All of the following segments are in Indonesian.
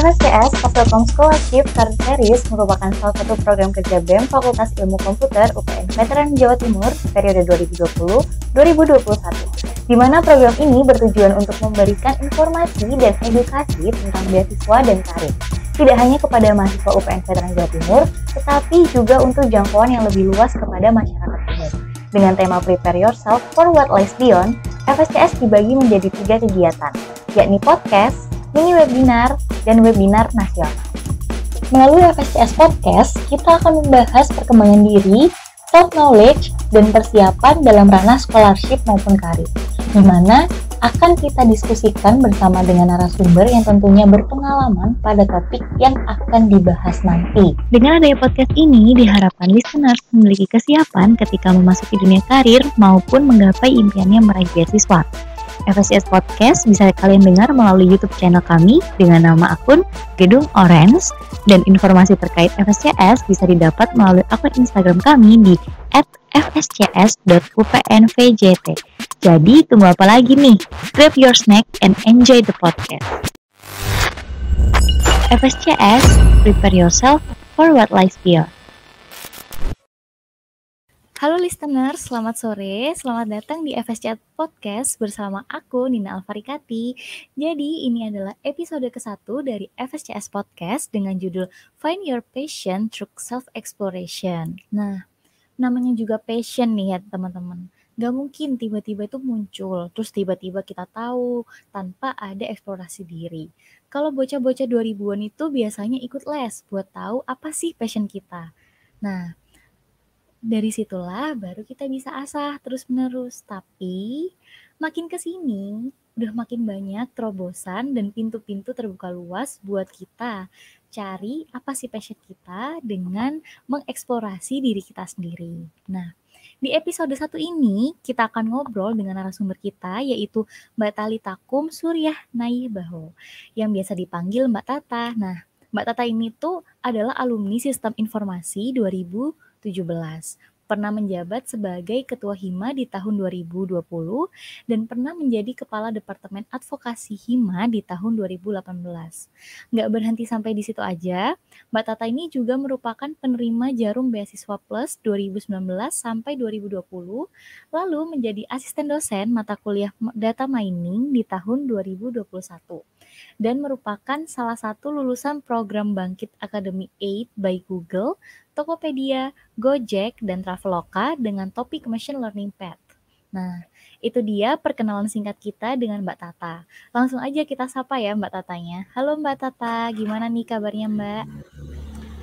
FSCS Fakultas Scholarship Career Series merupakan salah satu program kerja BEM Fakultas Ilmu Komputer UPN Veteran Jawa Timur periode 2020-2021, di mana program ini bertujuan untuk memberikan informasi dan edukasi tentang beasiswa dan karir, tidak hanya kepada mahasiswa UPN Veteran Jawa Timur, tetapi juga untuk jangkauan yang lebih luas kepada masyarakat umum. Dengan tema Prepare Yourself for What Lies Beyond, FSCS dibagi menjadi 3 kegiatan, yakni podcast, mini webinar, dan webinar nasional. Melalui FSCS Podcast, kita akan membahas perkembangan diri, self-knowledge, dan persiapan dalam ranah scholarship maupun karir, di mana akan kita diskusikan bersama dengan narasumber yang tentunya berpengalaman pada topik yang akan dibahas nanti. Dengan adanya podcast ini, diharapkan listeners memiliki kesiapan ketika memasuki dunia karir maupun menggapai impiannya meraih beasiswa. FSCS Podcast bisa kalian dengar melalui YouTube channel kami dengan nama akun Gedung Orange, dan informasi terkait FSCS bisa didapat melalui akun Instagram kami di @fscs.upnvjt. Jadi tunggu apa lagi nih? Grab your snack and enjoy the podcast. FSCS, prepare yourself for what lies beyond. Halo listeners, selamat sore, selamat datang di FSCS Podcast bersama aku Nina Alfarikati. Jadi ini adalah episode ke-1 dari FSCS Podcast dengan judul Find Your Passion Through Self-Exploration. Nah, namanya juga passion nih ya teman-teman. Gak mungkin tiba-tiba itu muncul, terus tiba-tiba kita tahu tanpa ada eksplorasi diri. Kalau bocah-bocah 2000-an itu biasanya ikut les buat tahu apa sih passion kita. Nah, dari situlah baru kita bisa asah terus-menerus. Tapi makin kesini udah makin banyak terobosan dan pintu-pintu terbuka luas buat kita cari apa sih passion kita dengan mengeksplorasi diri kita sendiri. Nah, di episode 1 ini kita akan ngobrol dengan narasumber kita yaitu Mbak Talitakum Suryah Naibaho yang biasa dipanggil Mbak Tata. Nah, Mbak Tata ini tuh adalah alumni Sistem Informasi 2017. Pernah menjabat sebagai Ketua Hima di tahun 2020 dan pernah menjadi Kepala Departemen Advokasi Hima di tahun 2018. Nggak berhenti sampai di situ aja, Mbak Tata ini juga merupakan penerima Jarum Beasiswa Plus 2019 sampai 2020, lalu menjadi asisten dosen mata kuliah Data Mining di tahun 2021. Dan merupakan salah satu lulusan program Bangkit Academy 8 by Google, Tokopedia, Gojek, dan Traveloka dengan topik Machine Learning Path. Nah, itu dia perkenalan singkat kita dengan Mbak Tata. Langsung aja kita sapa ya Mbak Tatanya. Halo Mbak Tata, gimana nih kabarnya Mbak?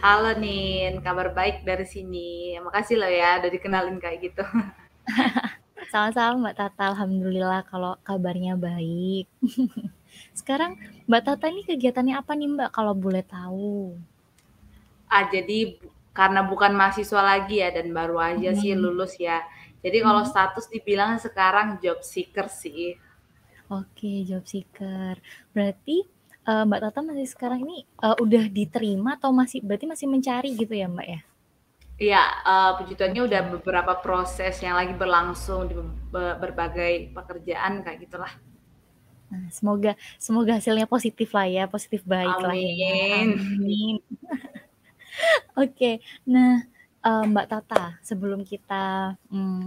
Halo Nin, kabar baik dari sini. Makasih loh ya udah dikenalin kayak gitu. Sama-sama Mbak Tata, alhamdulillah kalau kabarnya baik. Sekarang Mbak Tata ini kegiatannya apa nih Mbak kalau boleh tahu? Jadi karena bukan mahasiswa lagi ya dan baru aja sih lulus ya. Jadi kalau status dibilang sekarang job seeker sih. Oke, job seeker. Berarti Mbak Tata masih sekarang ini udah diterima atau berarti masih mencari gitu ya Mbak ya? Iya, puji Tuhannya udah beberapa proses yang lagi berlangsung di berbagai pekerjaan kayak gitulah. Nah, semoga hasilnya positif lah ya, positif baik lah ya. Amin. Oke, nah Mbak Tata, sebelum kita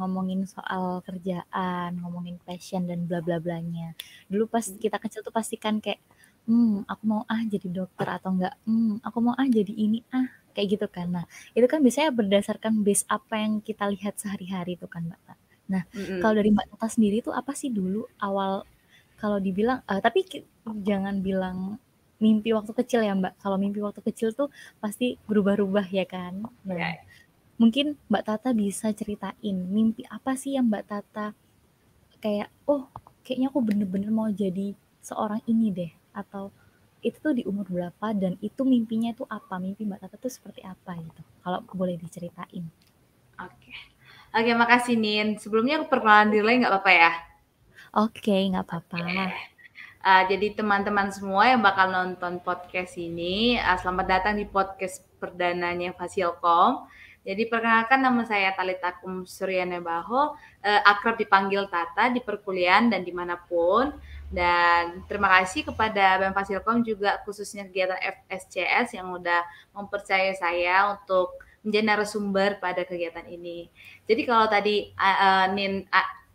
ngomongin soal kerjaan, ngomongin passion dan bla bla blanya, dulu pas kita kecil tuh pasti kan kayak, aku mau jadi dokter atau enggak, aku mau jadi ini kayak gitu kan. Nah, itu kan biasanya berdasarkan base apa yang kita lihat sehari-hari tuh kan Mbak Tata. Nah, kalau dari Mbak Tata sendiri tuh apa sih dulu awal kalau dibilang, tapi jangan bilang mimpi waktu kecil ya Mbak. Kalau mimpi waktu kecil tuh pasti berubah-ubah ya kan. Nah, mungkin Mbak Tata bisa ceritain mimpi apa sih yang Mbak Tata kayak, kayaknya aku bener-bener mau jadi seorang ini deh. Atau itu tuh di umur berapa dan itu mimpinya tuh apa? Mimpi Mbak Tata tuh seperti apa gitu. Kalau boleh diceritain. Oke, makasih Nin. Sebelumnya aku perkenalan diri lagi nggak apa-apa ya? Oke, nggak apa-apa. Jadi teman-teman semua yang bakal nonton podcast ini, selamat datang di podcast perdananya Fasilkom. Jadi perkenalkan nama saya Talita Kum Suryana Baho, akrab dipanggil Tata di perkuliahan dan dimanapun. Dan terima kasih kepada BEM Fasilkom juga khususnya kegiatan FSCS yang udah mempercayai saya untuk menjadi narasumber pada kegiatan ini. Jadi kalau tadi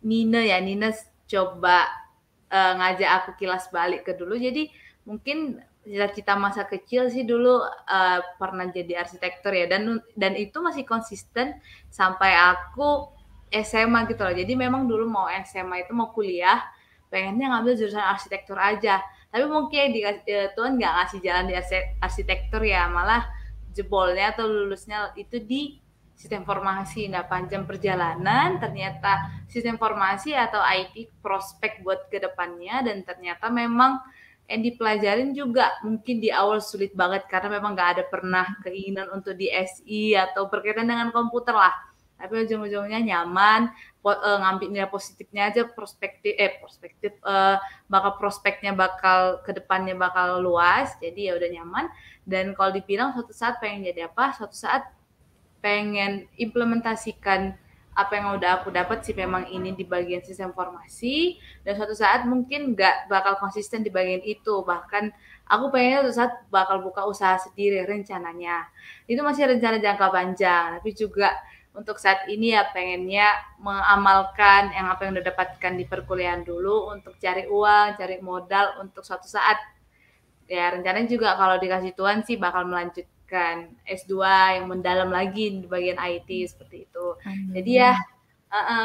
Nina coba ngajak aku kilas balik ke dulu. Jadi mungkin cita-cita masa kecil sih dulu pernah jadi arsitektur ya, dan itu masih konsisten sampai aku SMA gitu loh. Jadi memang dulu mau SMA itu mau kuliah pengennya ngambil jurusan arsitektur aja. Tapi mungkin Tuhan nggak ngasih jalan di arsitektur ya, malah jebolnya atau lulusnya itu di sistem informasi. Nah, panjang perjalanan ternyata sistem informasi atau IT prospek buat kedepannya, dan ternyata memang yang dipelajarin juga mungkin di awal sulit banget karena memang nggak ada pernah keinginan untuk di SI atau berkaitan dengan komputer lah. Tapi ujung-ujungnya nyaman, ngambil nilai positifnya aja, bakal prospeknya bakal kedepannya bakal luas, jadi ya udah nyaman. Dan kalau dibilang suatu saat pengen jadi apa, suatu saat pengen implementasikan apa yang udah aku dapat sih memang ini di bagian sistem informasi, dan suatu saat mungkin nggak bakal konsisten di bagian itu, bahkan aku pengen suatu saat bakal buka usaha sendiri rencananya. Itu masih rencana jangka panjang, tapi juga untuk saat ini ya pengennya mengamalkan yang apa yang udah dapatkan di perkuliahan dulu untuk cari uang, cari modal untuk suatu saat. Ya rencananya juga kalau dikasih Tuhan sih bakal melanjutkan S2 yang mendalam lagi di bagian IT seperti itu. Jadi ya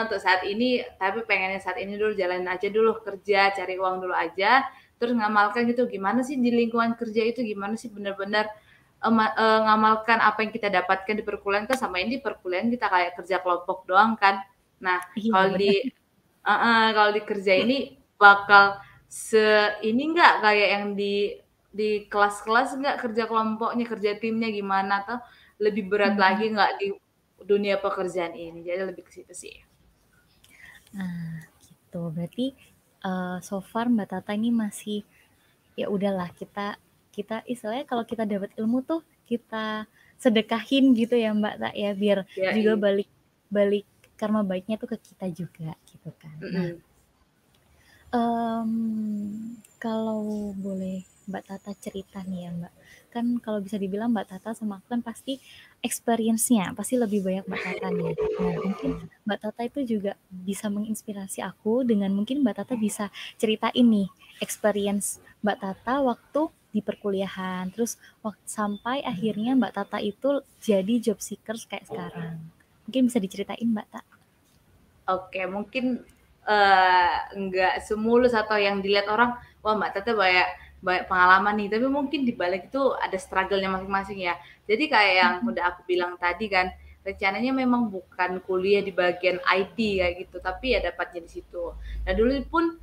untuk saat ini, tapi pengennya saat ini dulu jalanin aja dulu, kerja, cari uang dulu aja, terus ngamalkan gitu gimana sih di lingkungan kerja itu, gimana sih benar-benar ngamalkan apa yang kita dapatkan di perkuliahan. Kan sama ini di perkuliahan kita kayak kerja kelompok doang kan. Nah, Iya kalau benar. kalau di kerja ini bakal ini enggak kayak yang di kelas-kelas enggak kerja kelompoknya, kerja timnya gimana, atau lebih berat lagi nggak di dunia pekerjaan ini. Jadi lebih ke situ sih. Nah, gitu. Berarti so far Mbak Tata ini masih ya udahlah, kita istilahnya kalau kita dapat ilmu tuh kita sedekahin gitu ya Mbak Tak ya, biar Ya, juga iya. balik karma baiknya tuh ke kita juga gitu kan. Nah, kalau boleh Mbak Tata cerita nih ya Mbak, kan kalau bisa dibilang Mbak Tata sama aku kan pasti experience-nya pasti lebih banyak Mbak Tata nih. Nah, mungkin Mbak Tata itu juga bisa menginspirasi aku dengan mungkin Mbak Tata bisa ceritain nih experience Mbak Tata waktu di perkuliahan, terus sampai akhirnya Mbak Tata itu jadi job seekers kayak sekarang. Mungkin bisa diceritain Mbak Tata. Oke, mungkin enggak semulus atau yang dilihat orang, wah Mbak Tata banyak pengalaman nih, tapi mungkin di balik itu ada struggle-nya masing-masing ya. Jadi kayak yang udah aku bilang tadi kan, rencananya memang bukan kuliah di bagian IT kayak gitu, tapi ya dapatnya di situ. Nah dulu pun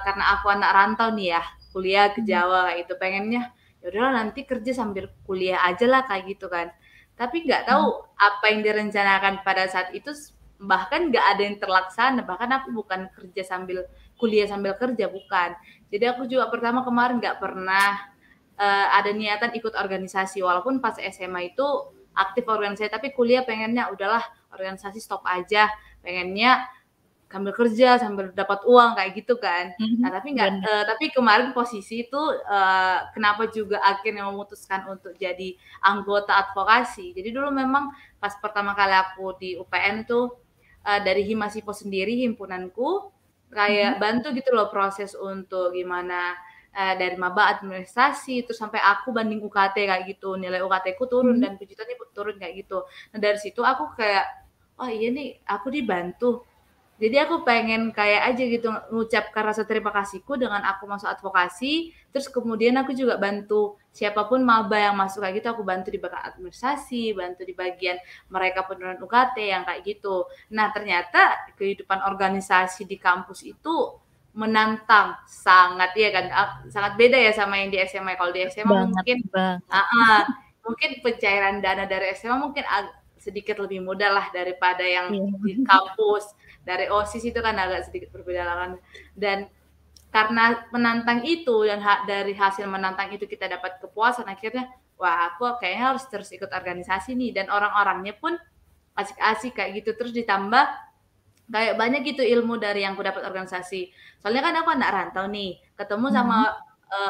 karena aku anak rantau nih ya, kuliah ke Jawa kayak gitu, pengennya ya udahlah nanti kerja sambil kuliah aja lah kayak gitu kan. Tapi nggak tahu apa yang direncanakan pada saat itu, bahkan nggak ada yang terlaksana, bahkan aku bukan kerja sambil kuliah sambil kerja, bukan. Jadi aku juga pertama kemarin nggak pernah ada niatan ikut organisasi, walaupun pas SMA itu aktif organisasi, tapi kuliah pengennya udahlah organisasi stop aja, pengennya sambil kerja sambil dapat uang kayak gitu kan. Nah tapi Benar. tapi kemarin posisi itu kenapa juga akhirnya memutuskan untuk jadi anggota advokasi. Jadi dulu memang pas pertama kali aku di UPN tuh dari Himasipo sendiri, himpunanku, kayak bantu gitu loh proses untuk gimana dari maba administrasi terus sampai aku banding UKT kayak gitu, nilai UKT-ku turun dan kejutannya turun kayak gitu. Nah dari situ aku kayak, oh iya nih aku dibantu. Jadi aku pengen kayak aja gitu mengucapkan rasa terima kasihku dengan aku masuk advokasi, terus kemudian aku juga bantu siapapun maba yang masuk kayak gitu, aku bantu di bagian administrasi, bantu di bagian mereka penurunan UKT yang kayak gitu. Nah ternyata kehidupan organisasi di kampus itu menantang sangat, ya kan, sangat beda ya sama yang di SMA. Kalau di SMA Banget mungkin banget. mungkin pencairan dana dari SMA mungkin sedikit lebih mudah lah daripada yang Iya. di kampus. Dari OSIS itu kan agak sedikit berbeda lah kan. Dan karena menantang itu dan dari hasil menantang itu kita dapat kepuasan, akhirnya wah aku kayaknya harus terus ikut organisasi nih, dan orang-orangnya pun asik-asik kayak gitu, terus ditambah kayak banyak gitu ilmu dari yang aku dapat organisasi. Soalnya kan aku anak rantau nih, ketemu Mhm. sama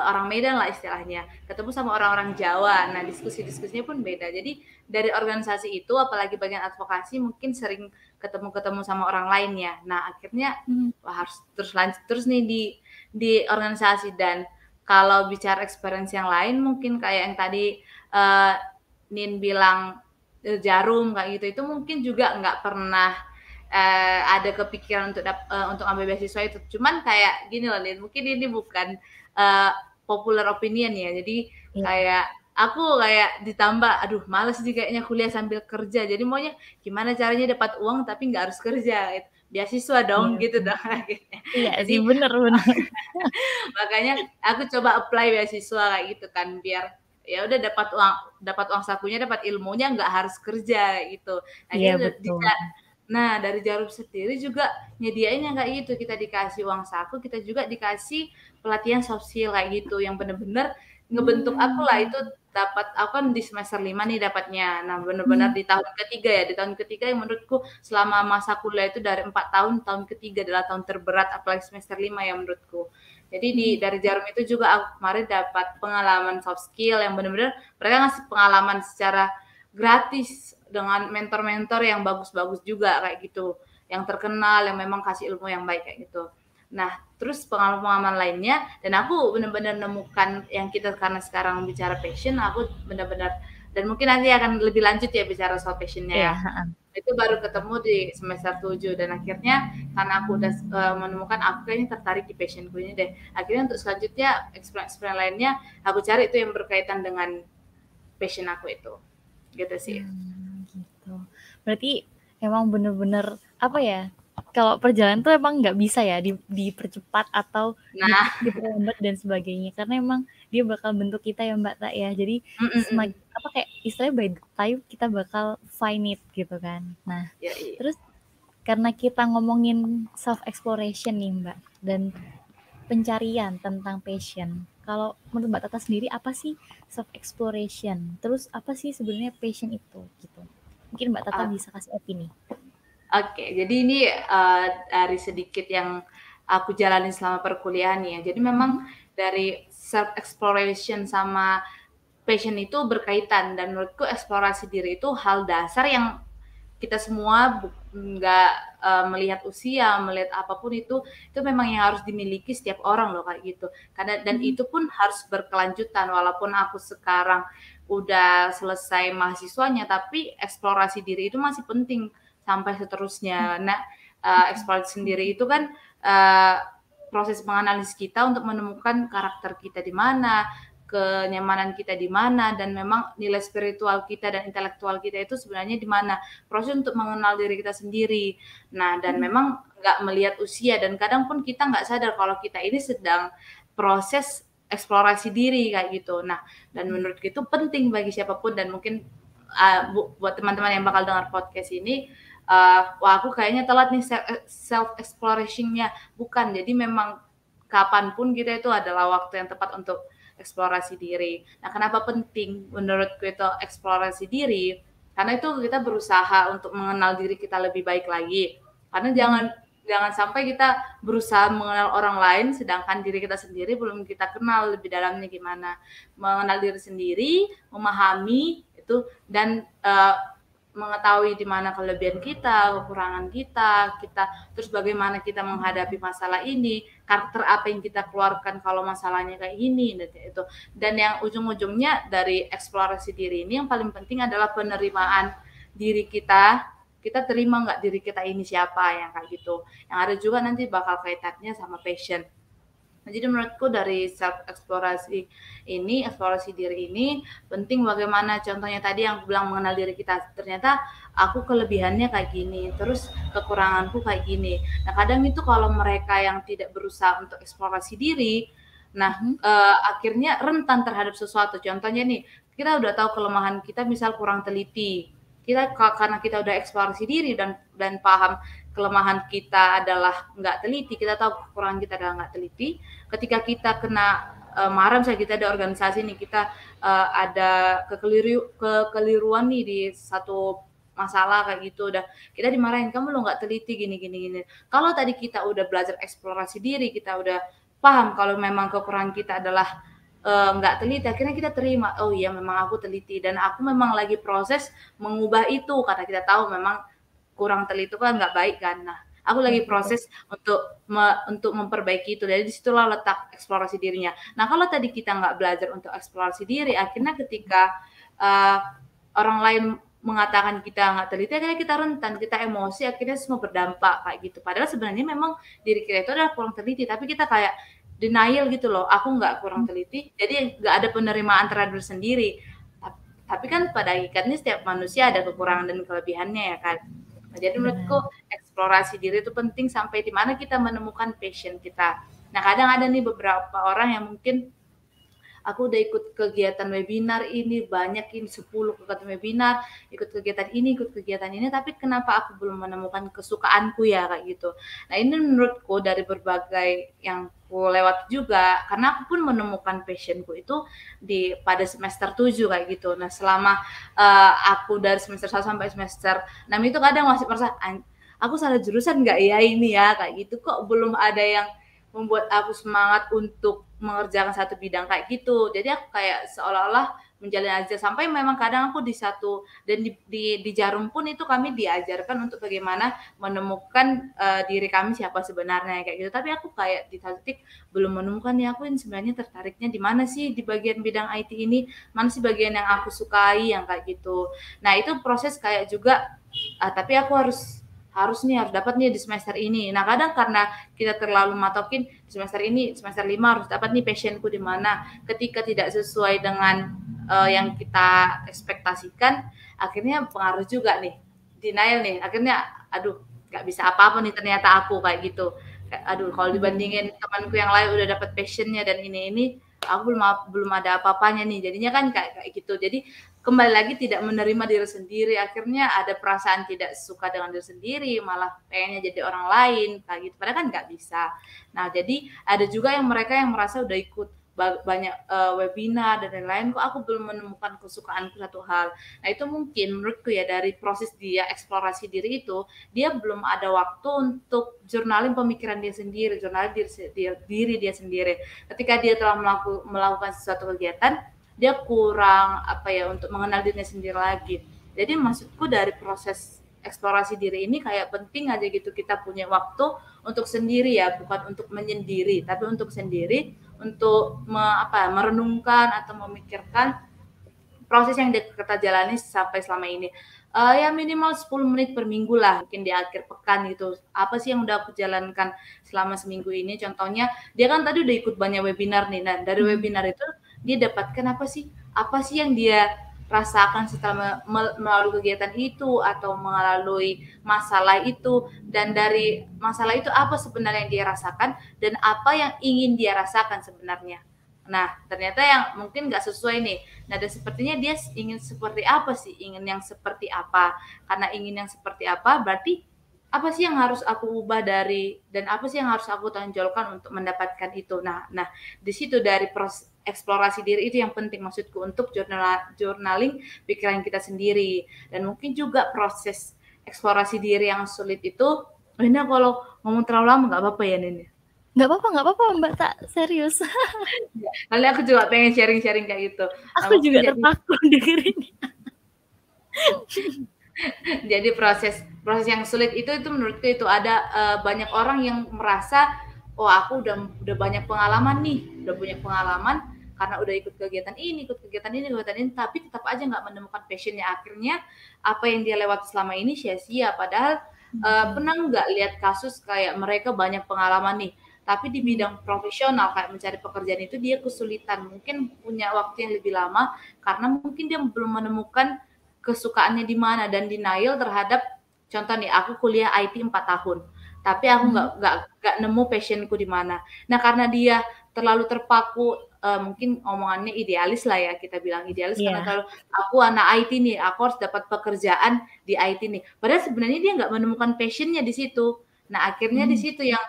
orang Medan lah istilahnya, ketemu sama orang-orang Jawa. Nah, diskusi-diskusinya pun beda. Jadi dari organisasi itu, apalagi bagian advokasi, mungkin sering ketemu-ketemu sama orang lain ya. Nah, akhirnya Mmm. wah harus terus lanjut terus nih di organisasi. Dan kalau bicara experience yang lain, mungkin kayak yang tadi uh, Nin bilang Jarum kayak gitu, itu mungkin juga nggak pernah ada kepikiran untuk ambil beasiswa itu. Cuman kayak gini loh, Lin, mungkin ini bukan uh, popular opinion ya. Jadi Iya. kayak aku kayak ditambah, aduh males sih kayaknya kuliah sambil kerja. Jadi maunya gimana caranya dapat uang tapi nggak harus kerja. Gitu. Beasiswa Iya, dong gitu bener. dong akhirnya. Iya sih, Jadi bener bener. makanya aku coba apply beasiswa kayak gitu kan, biar ya udah dapat uang sakunya, dapat ilmunya, nggak harus kerja gitu. Iya, Akhirnya betul. nah dari Jarum sendiri juga nyediain yang kayak gitu, kita dikasih uang saku, kita juga dikasih pelatihan soft skill kayak gitu yang bener-bener ngebentuk aku lah. Itu Mmm. dapat, aku kan di semester 5 nih dapatnya. Nah, bener-bener Mmm. di tahun ketiga ya, di tahun ketiga yang menurutku selama masa kuliah itu dari 4 tahun, tahun ketiga adalah tahun terberat apalagi semester 5 ya menurutku. Jadi Mhm. dari Jarum itu juga aku kemarin dapat pengalaman soft skill yang bener-bener mereka ngasih pengalaman secara gratis dengan mentor-mentor yang bagus-bagus juga kayak gitu, yang terkenal, yang memang kasih ilmu yang baik kayak gitu. Nah, terus pengalaman-pengalaman lainnya, dan aku benar-benar nemukan yang kita karena sekarang bicara passion, aku benar-benar, dan mungkin nanti akan lebih lanjut ya bicara soal passionnya Iya, ya. heeh. Itu baru ketemu di semester 7 dan akhirnya karena aku udah menemukan aku kayaknya tertarik di passionku ini deh. Akhirnya untuk selanjutnya experience lainnya aku cari itu yang berkaitan dengan passion aku itu. Gitu sih. Gitu. Berarti emang bener-bener, apa ya, kalau perjalanan tuh emang nggak bisa ya dipercepat atau Nah, diperlambat dan sebagainya, karena emang dia bakal bentuk kita ya, Mbak, Tak, ya. Jadi mhm. apa, kayak istilahnya by the time kita bakal find it gitu kan. Nah, Yoi. terus karena kita ngomongin self exploration nih, Mbak, dan pencarian tentang passion. Kalau menurut Mbak Tata sendiri apa sih self exploration? Terus apa sih sebenarnya passion itu gitu? Mungkin Mbak Tata bisa kasih opini. Oke, jadi ini dari sedikit yang aku jalani selama perkuliahan ya. Jadi memang Mhm. dari self exploration sama passion itu berkaitan, dan menurutku eksplorasi diri itu hal dasar yang kita semua nggak melihat usia, melihat apapun itu memang yang harus dimiliki setiap orang loh kayak gitu. Karena dan Mhm. itu pun harus berkelanjutan, walaupun aku sekarang udah selesai mahasiswanya, tapi eksplorasi diri itu masih penting sampai seterusnya. Nah, Mhm. eksplorasi sendiri itu kan eee, proses menganalisis kita untuk menemukan karakter kita di mana, kenyamanan kita di mana, dan memang nilai spiritual kita dan intelektual kita itu sebenarnya di mana. Proses untuk mengenal diri kita sendiri. Nah, dan Mhm. memang nggak melihat usia, dan kadang pun kita nggak sadar kalau kita ini sedang proses eksplorasi diri kayak gitu. Nah, dan Mhm. menurut itu penting bagi siapapun, dan mungkin buat teman-teman yang bakal dengar podcast ini, wah aku kayaknya telat nih self exploration-nya. Bukan, jadi memang kapanpun kita itu adalah waktu yang tepat untuk eksplorasi diri. Nah, kenapa penting menurutku itu eksplorasi diri? Karena itu kita berusaha untuk mengenal diri kita lebih baik lagi. Karena jangan Mhm. jangan sampai kita berusaha mengenal orang lain sedangkan diri kita sendiri belum kita kenal lebih dalamnya gimana. Mengenal diri sendiri, memahami itu, dan mengetahui di mana kelebihan kita, kekurangan kita terus bagaimana kita menghadapi masalah ini, karakter apa yang kita keluarkan kalau masalahnya kayak gini, dan itu. Dan yang ujung-ujungnya dari eksplorasi diri ini yang paling penting adalah penerimaan diri kita. Kita terima nggak diri kita ini siapa, yang kayak gitu. Yang ada juga nanti bakal kaitannya sama passion. Nah, jadi menurutku dari self eksplorasi ini, eksplorasi diri ini penting. Bagaimana contohnya tadi yang aku bilang mengenal diri kita. Ternyata aku kelebihannya kayak gini, terus kekuranganku kayak gini. Nah, kadang itu kalau mereka yang tidak berusaha untuk eksplorasi diri, nah Mhm. akhirnya rentan terhadap sesuatu. Contohnya nih, kita udah tahu kelemahan kita misal kurang teliti. Kita karena kita udah eksplorasi diri dan paham kelemahan kita adalah nggak teliti, kita tahu kekurangan kita adalah nggak teliti. Ketika kita kena marah, misalnya kita ada organisasi nih, kita ada kekeliruan nih di satu masalah kayak gitu, udah kita dimarahin, kamu lo nggak teliti gini gini gini. Kalau tadi kita udah belajar eksplorasi diri, kita udah paham kalau memang kekurangan kita adalah nggak teliti, akhirnya kita terima, oh iya memang aku teliti dan aku memang lagi proses mengubah itu karena kita tahu memang kurang teliti itu kan nggak baik kan. Nah, aku lagi proses untuk memperbaiki itu. Jadi disitulah letak eksplorasi dirinya. Nah, kalau tadi kita nggak belajar untuk eksplorasi diri, akhirnya ketika orang lain mengatakan kita nggak teliti, akhirnya kita rentan, kita emosi, akhirnya semua berdampak kayak gitu. Padahal sebenarnya memang diri kita itu adalah kurang teliti, tapi kita kayak denial gitu loh, aku nggak kurang teliti, jadi nggak ada penerimaan terhadap diri sendiri. Tapi kan pada hakikatnya setiap manusia ada kekurangan dan kelebihannya ya kan. Nah, jadi menurutku eksplorasi diri itu penting sampai di mana kita menemukan passion kita. Nah, kadang ada nih beberapa orang yang mungkin aku udah ikut kegiatan webinar ini, banyak ini 10 kegiatan webinar, ikut kegiatan ini, tapi kenapa aku belum menemukan kesukaanku ya kayak gitu. Nah, ini menurutku dari berbagai yang aku lewat juga, karena aku pun menemukan passionku itu pada semester 7 kayak gitu. Nah, selama aku dari semester 1 sampai semester 6 itu kadang masih merasa aku salah jurusan nggak ya ini ya kayak gitu, kok belum ada yang membuat aku semangat untuk mengerjakan satu bidang kayak gitu. Jadi aku kayak seolah-olah menjalani aja sampai memang kadang aku di satu dan di Jarum pun itu kami diajarkan untuk bagaimana menemukan diri kami siapa sebenarnya kayak gitu. Tapi aku kayak di satu titik belum menemukan ya aku ini sebenarnya tertariknya di mana sih di bagian bidang IT ini, mana sih bagian yang aku sukai yang kayak gitu. Nah, itu proses kayak juga tapi aku harus dapat nih di semester ini. Nah, kadang karena kita terlalu matokin di semester ini, semester 5 harus dapat nih passionku di mana. Ketika tidak sesuai dengan yang kita ekspektasikan, akhirnya pengaruh juga nih. Denial nih. Akhirnya aduh, nggak bisa apa-apa nih ternyata aku kayak gitu. Aduh, kalau dibandingin temanku yang lain udah dapat passionnya dan ini, aku belum ada apa-apanya nih. Jadinya kan kayak gitu. Jadi kembali lagi tidak menerima diri sendiri, akhirnya ada perasaan tidak suka dengan diri sendiri, malah pengennya jadi orang lain, kayak gitu. Padahal kan nggak bisa. Nah, jadi ada juga yang mereka yang merasa udah ikut banyak webinar dan lain-lain, kok aku belum menemukan kesukaanku satu hal. Nah, itu mungkin menurutku ya dari proses dia eksplorasi diri itu, dia belum ada waktu untuk journaling pemikiran dia sendiri, journaling diri dia sendiri. Ketika dia telah melakukan sesuatu kegiatan, dia kurang untuk mengenal dirinya sendiri lagi. Jadi maksudku dari proses eksplorasi diri ini kayak penting aja gitu kita punya waktu untuk sendiri ya, bukan untuk menyendiri, tapi untuk sendiri, untuk merenungkan atau memikirkan proses yang kita jalani sampai selama ini. Ya minimal 10 menit per minggu lah, mungkin di akhir pekan gitu. Apa sih yang udah aku jalankan selama seminggu ini? Contohnya, dia kan tadi udah ikut banyak webinar nih. Nah, dari webinar itu dia dapatkan apa sih yang dia rasakan setelah melalui kegiatan itu atau melalui masalah itu, dan dari masalah itu apa sebenarnya yang dia rasakan dan apa yang ingin dia rasakan sebenarnya. Nah, ternyata yang mungkin nggak sesuai nih. Nah, dan sepertinya dia ingin seperti apa sih? Ingin yang seperti apa? Karena ingin yang seperti apa, berarti apa sih yang harus aku ubah dan apa sih yang harus aku tonjolkan untuk mendapatkan itu. Nah, di situ dari proses eksplorasi diri itu yang penting maksudku untuk journaling pikiran kita sendiri. Dan mungkin juga proses eksplorasi diri yang sulit itu, ini kalau ngomong terlalu lama nggak apa-apa ya, Nini? Nggak apa-apa Mbak, tak serius. Kali aku juga pengen sharing-sharing kayak gitu. Aku juga terpaku dengerin. Jadi proses yang sulit itu menurutku itu ada banyak orang yang merasa oh aku udah banyak pengalaman nih, udah punya pengalaman karena udah ikut kegiatan ini, tapi tetap aja nggak menemukan passionnya. Akhirnya apa yang dia lewat selama ini sia-sia. Padahal pernah nggak lihat kasus kayak mereka banyak pengalaman nih, tapi di bidang profesional kayak mencari pekerjaan itu dia kesulitan, mungkin punya waktu yang lebih lama karena mungkin dia belum menemukan kesukaannya di mana dan denial terhadap contoh nih aku kuliah IT 4 tahun tapi aku nggak nemu passionku di mana. Nah, karena dia terlalu terpaku mungkin omongannya idealis lah ya, kita bilang idealis karena Iya. kalau aku anak IT nih, aku harus dapat pekerjaan di IT nih. Padahal sebenarnya dia nggak menemukan passion-nya di situ. Nah, akhirnya di Mhm. situ yang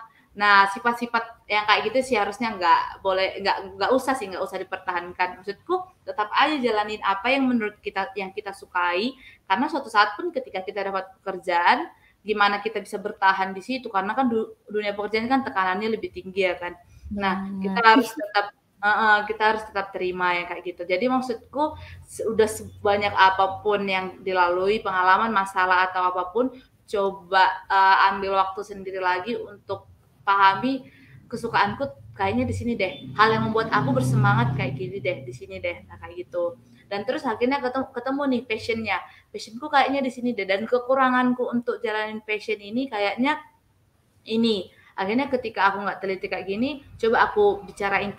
sifat-sifat yang kayak gitu sih harusnya nggak boleh, nggak usah sih, nggak usah dipertahankan. Maksudku tetap aja jalanin apa yang menurut kita yang kita sukai, karena suatu saat pun ketika kita dapat pekerjaan, gimana kita bisa bertahan di situ karena kan dunia pekerjaan kan tekanannya lebih tinggi ya kan. Nah, kita Banget. harus tetap kita harus tetap terima ya kayak gitu. Jadi maksudku udah sebanyak apapun yang dilalui, pengalaman, masalah atau apapun, coba ambil waktu sendiri lagi untuk pahami kesukaanku kayaknya di sini deh. Hal yang membuat aku bersemangat kayak gini deh, di sini deh. Nah, kayak gitu. Dan terus akhirnya ketemu nih passionnya. Passionku kayaknya di sini deh. Dan kekuranganku untuk jalanin passion ini kayaknya ini. Akhirnya ketika aku nggak teliti kayak gini, coba aku bicarain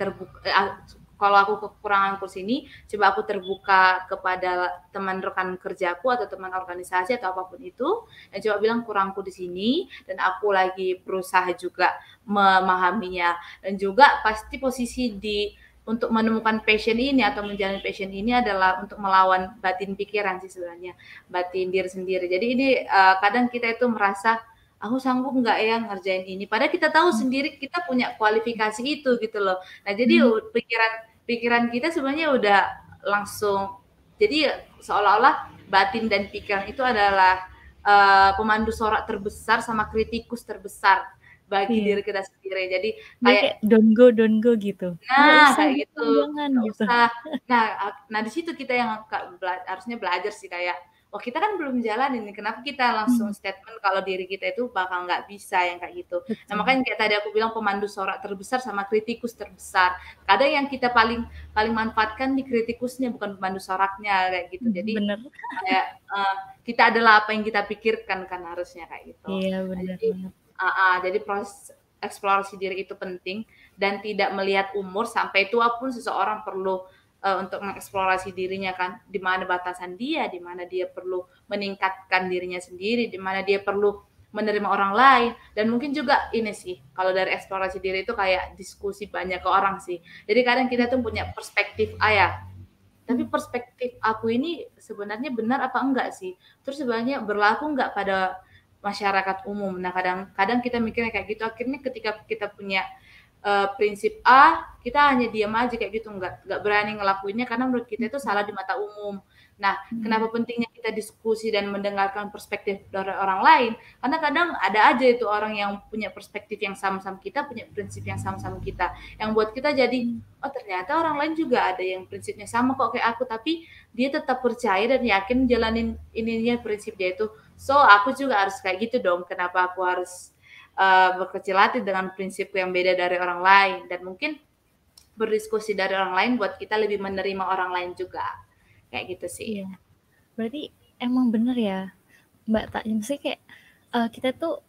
kalau aku kekuranganku sini, coba aku terbuka kepada teman rekan kerjaku atau teman organisasi atau apapun itu, dan coba bilang kurangku di sini, dan aku lagi berusaha juga memahaminya. Dan juga pasti posisi untuk menemukan passion ini atau menjalani passion ini adalah untuk melawan batin pikiran sih sebenarnya, batin diri sendiri. Jadi ini kadang kita itu merasa aku sanggup nggak ya ngerjain ini? Padahal kita tahu sendiri kita punya kualifikasi itu gitu loh. Nah jadi Mhm. pikiran pikiran kita sebenarnya udah langsung, jadi seolah-olah batin dan pikiran itu adalah pemandu sorak terbesar sama kritikus terbesar bagi Iya. diri kita sendiri. Jadi Jadi kayak kayak don't go gitu. Nggak nah, usah kayak gitu, gitu, jangan nggak gitu. usah. Nah, di situ kita yang harusnya belajar sih kayak, wah kita kan belum jalanin nih, kenapa kita langsung Mhm. statement kalau diri kita itu bakal nggak bisa yang kayak gitu. Nah, Betul. makanya kayak tadi aku bilang pemandu sorak terbesar sama kritikus terbesar. Kadang yang kita paling paling manfaatkan di kritikusnya bukan pemandu soraknya kayak gitu. Jadi Bener. kayak kita adalah apa yang kita pikirkan kan harusnya kayak gitu. Iya, Nah, bener jadi banget. jadi proses eksplorasi diri itu penting dan tidak melihat umur, sampai tua pun seseorang perlu untuk mengeksplorasi dirinya kan, di mana batasan dia, di mana dia perlu meningkatkan dirinya sendiri, di mana dia perlu menerima orang lain, dan mungkin juga ini sih, kalau dari eksplorasi diri itu kayak diskusi banyak ke orang sih. Jadi kadang kita tuh punya perspektif A ya, tapi Mhm. perspektif aku ini sebenarnya benar apa enggak sih? Terus sebenarnya berlaku enggak pada masyarakat umum? Nah, kadang-kadang kita mikirnya kayak gitu, akhirnya ketika kita punya prinsip A, kita hanya diam aja kayak gitu, nggak berani ngelakuinnya karena menurut kita itu Mhm. salah di mata umum. Nah, Mhm. kenapa pentingnya kita diskusi dan mendengarkan perspektif dari orang lain? Karena kadang ada aja itu orang yang punya perspektif yang sama-sama kita, punya prinsip yang sama-sama kita, yang buat kita jadi, Mhm. "Oh, ternyata orang lain juga ada yang prinsipnya sama kok kayak aku, tapi dia tetap percaya dan yakin jalanin ininya, prinsip dia itu. So, aku juga harus kayak gitu dong, kenapa aku harus berkecil hati dengan prinsip yang beda dari orang lain, dan mungkin berdiskusi dari orang lain buat kita lebih menerima orang lain juga. Kayak gitu sih. Iya. Berarti emang bener ya, Mbak Tak, maksudnya kayak kita tuh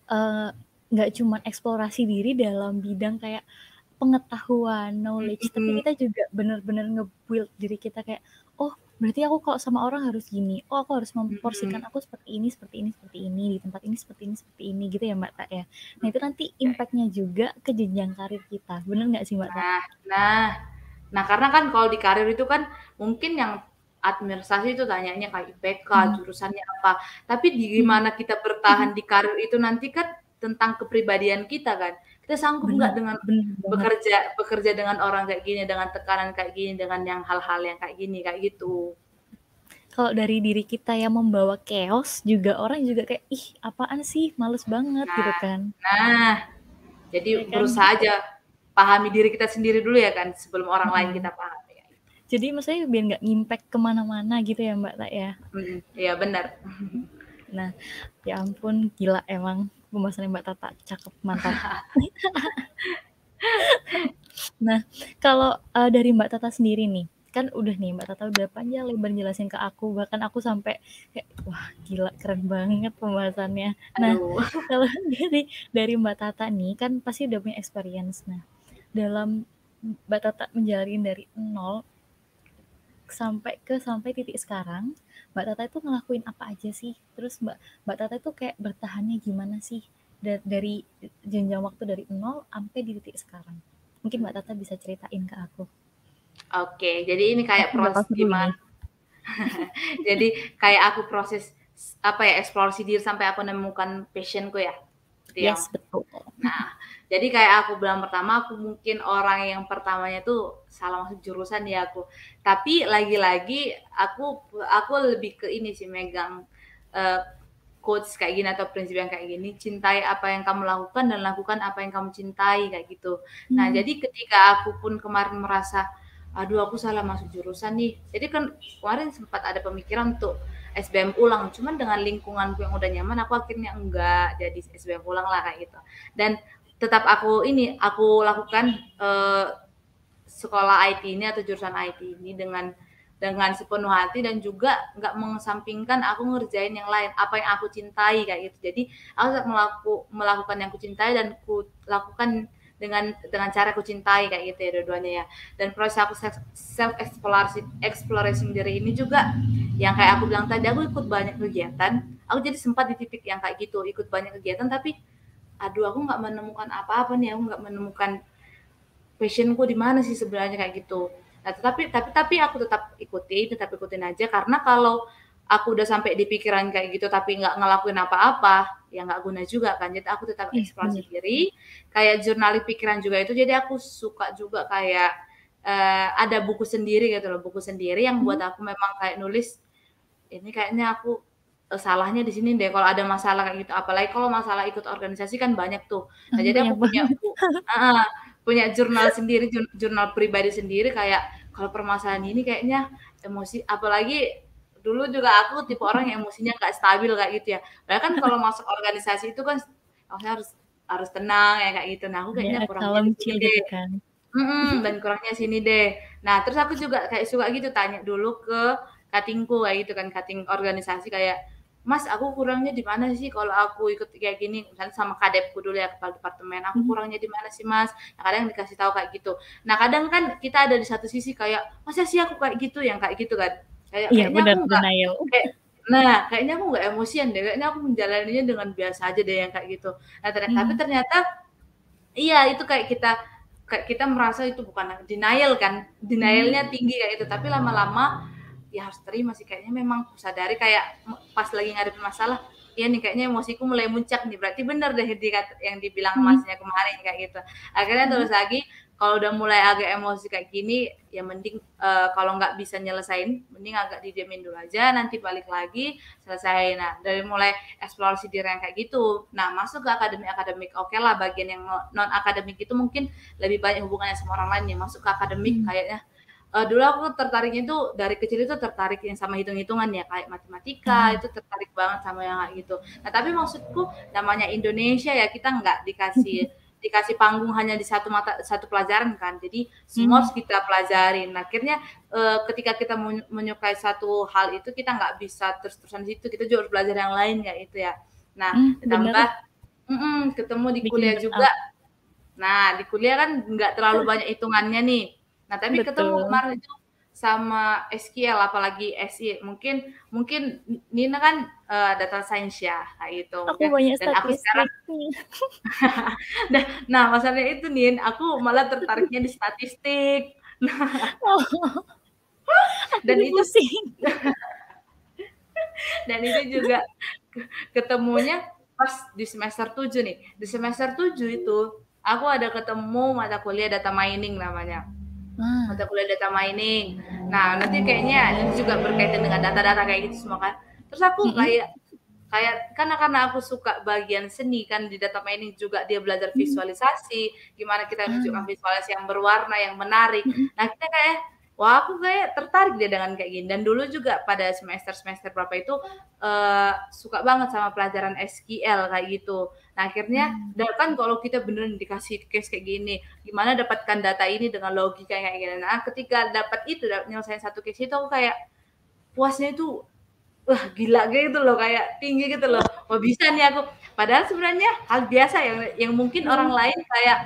nggak cuman eksplorasi diri dalam bidang kayak pengetahuan, knowledge, tapi Mhm, kita juga bener-bener nge-build diri kita kayak, oh berarti aku kalau sama orang harus gini, oh aku harus memporsikan mhm. aku seperti ini, seperti ini, seperti ini, di tempat ini seperti ini, seperti ini, gitu ya Mbak Tak ya. Nah itu nanti Ya, ya. impact-nya juga ke jenjang karir kita, bener nggak sih Mbak Tak? Nah nah nah karena kan kalau di karir itu kan mungkin yang administrasi itu tanyanya kayak IPK, Mhm. jurusannya apa, tapi di Mhm. gimana kita bertahan di karir itu nanti kan tentang kepribadian kita kan. Kita sanggup nggak Bener, dengan bener banget. bekerja bekerja dengan orang kayak gini, dengan tekanan kayak gini, dengan yang hal-hal yang kayak gini, kayak gitu. Kalau dari diri kita yang membawa chaos juga orang juga kayak, ih apaan sih, males banget gitu Nah kan. nah, jadi Ya kan? berusaha aja pahami diri kita sendiri dulu ya kan, sebelum orang lain Mhm. kita pahami. Jadi maksudnya biar nggak ngimpact kemana-mana gitu ya Mbak Tak ya. Mhm, iya bener. Nah, ya ampun gila emang pembahasannya Mbak Tata cakep mantap. Nah, kalau dari Mbak Tata sendiri nih, kan udah nih Mbak Tata udah panjang lebar jelasin ke aku, bahkan aku sampai kayak wah gila keren banget pembahasannya. Nah, Aduh. kalau dari Mbak Tata nih kan pasti udah punya experience. Nah, dalam Mbak Tata menjalin dari nol sampai titik sekarang, Mbak Tata itu ngelakuin apa aja sih? Terus Mbak Tata itu kayak bertahannya gimana sih? Dari jenjang waktu dari nol sampai di titik sekarang. Mungkin Mbak Tata bisa ceritain ke aku. Oke, jadi ini kayak Pasti bakal proses seru ini. gimana jadi kayak aku proses apa ya, eksplorasi diri sampai aku menemukan passion-ku ya? Gitu ya? Yes, betul. Nah, jadi kayak aku bilang pertama, aku mungkin orang yang pertamanya tuh salah masuk jurusan ya aku. Tapi lagi-lagi aku lebih ke ini sih megang uh, quotes kayak gini atau prinsip yang kayak gini, cintai apa yang kamu lakukan dan lakukan apa yang kamu cintai kayak gitu. Nah, Hmm. jadi ketika aku pun kemarin merasa, aduh aku salah masuk jurusan nih. Jadi kan kemarin sempat ada pemikiran untuk SBM ulang, cuman dengan lingkunganku yang udah nyaman, aku akhirnya enggak jadi SBM ulang lah kayak gitu. Dan tetap aku lakukan sekolah IT ini atau jurusan IT ini dengan sepenuh hati dan juga nggak mengesampingkan aku ngerjain yang lain apa yang aku cintai kayak gitu. Jadi aku tetap melakukan yang aku cintai dan ku lakukan dengan cara aku cintai kayak gitu ya dua-duanya ya. Dan proses aku self explorasi diri ini juga yang kayak aku bilang tadi, aku ikut banyak kegiatan, aku jadi sempat di titik yang kayak gitu, ikut banyak kegiatan tapi aduh aku nggak menemukan apa-apa nih, aku nggak menemukan passionku di mana sih sebenarnya kayak gitu. Nah, tapi aku tetap ikutin aja karena kalau aku udah sampai di pikiran kayak gitu tapi nggak ngelakuin apa-apa, ya nggak guna juga kan. Jadi aku tetap Iya, eksplorasi bener. diri, kayak jurnalis pikiran juga itu. Jadi aku suka juga kayak ada buku sendiri gitu loh, buku sendiri yang buat Mhm. aku memang kayak nulis ini kayaknya aku salahnya di sini deh kalau ada masalah kayak gitu. Apalagi kalau masalah ikut organisasi kan banyak tuh. Nah, jadi Banyak aku banget. heeh, punya jurnal sendiri, jurnal pribadi sendiri kayak kalau permasalahan ini kayaknya emosi apalagi dulu juga aku tipe orang yang emosinya nggak stabil kayak gitu ya. Padahal kan kalau masuk organisasi itu kan harusnya harus harus tenang ya kayak gitu. Nah, aku Ya, kayaknya kurangnya kalem, di sini chill deh. gitu kan. Dan kurangnya sini deh. Nah, terus aku juga kayak suka gitu tanya dulu ke katingku kayak gitu kan, kating organisasi kayak, "Mas, aku kurangnya di mana sih kalau aku ikut kayak gini?" Misalnya sama kadepku dulu ya, kepala departemen, "Aku Mhm. kurangnya di mana sih, Mas?" Nah, kadang dikasih tahu kayak gitu. Nah, kadang kan kita ada di satu sisi kayak, "Masa sih aku kayak gitu?" Yang kayak gitu kan. Kayak Iya, kayaknya bener, aku nggak denial. kayak kayaknya aku nggak emosian deh, kayaknya aku menjalaninya dengan biasa aja deh yang kayak gitu. Nah, tapi Mhm. ternyata iya, itu kayak kita merasa itu bukan denial kan, Mhm. denial-nya tinggi kayak itu, tapi lama-lama ya harus terima sih kayaknya memang kusadari kayak pas lagi ngadepin masalah, iya nih kayaknya emosiku mulai muncak nih, berarti bener deh yang dibilang Mhm. Masnya kemarin kayak gitu. Akhirnya Mhm. terus lagi kalau udah mulai agak emosi kayak gini, ya mending kalau nggak bisa nyelesain, mending agak didiemin dulu aja, nanti balik lagi selesai. Nah, dari mulai eksplorasi diri yang kayak gitu. Nah, masuk ke akademik-akademik, oke lah bagian yang non akademik itu mungkin lebih banyak hubungannya sama orang lain ya. Masuk ke akademik Mhm. kayaknya dulu aku tertariknya itu dari kecil itu tertarik yang sama hitung-hitungan ya kayak matematika Ah. itu tertarik banget sama yang kayak gitu. Nah tapi maksudku namanya Indonesia ya kita nggak dikasih panggung hanya di satu pelajaran kan. Jadi semua Mhm. harus kita pelajarin. Nah, akhirnya ketika kita menyukai satu hal itu kita nggak bisa terus-terusan di situ. Kita juga harus belajar yang lain ya itu ya. Nah ditambah Bener, ketemu di bikin kuliah burn juga. out. Nah, di kuliah kan nggak terlalu banyak hitungannya nih. Nah, tapi ketemu Betul. kemarin itu sama SQL apalagi SI. Mungkin mungkin Nina kan data science ya, kayak gitu Aku mungkin. banyak Dan aku sekarang statistik. nah masalahnya itu Nin, aku malah tertariknya di statistik. Oh, aku Dan jadi itu pusing. dan itu juga ketemunya pas di semester 7 nih. Di semester 7 itu aku ada ketemu mata kuliah data mining namanya. Mata Ah. kuliah data mining. Nah, nanti kayaknya ini juga berkaitan dengan data-data kayak gitu semua kan. Terus aku Mhm. kayak kayak karena aku suka bagian seni kan di data mining juga dia belajar Mhm. visualisasi, gimana kita menunjukkan Ah. visualisasi yang berwarna, yang menarik. Mhm. Nah, kita kayak wah aku kayak tertarik deh dengan kayak gini. Dan dulu juga pada semester-semester berapa itu suka banget sama pelajaran SQL kayak gitu. Nah, akhirnya Mmm. dan kan kalau kita beneran dikasih case kayak gini, gimana dapatkan data ini dengan logika kayak gini. Nah, ketika dapat itu nyelesain satu case itu aku kayak puasnya itu wah gila gitu loh, kayak tinggi gitu loh. Wah bisa nih aku. Padahal sebenarnya hal biasa yang mungkin orang Mhm. lain kayak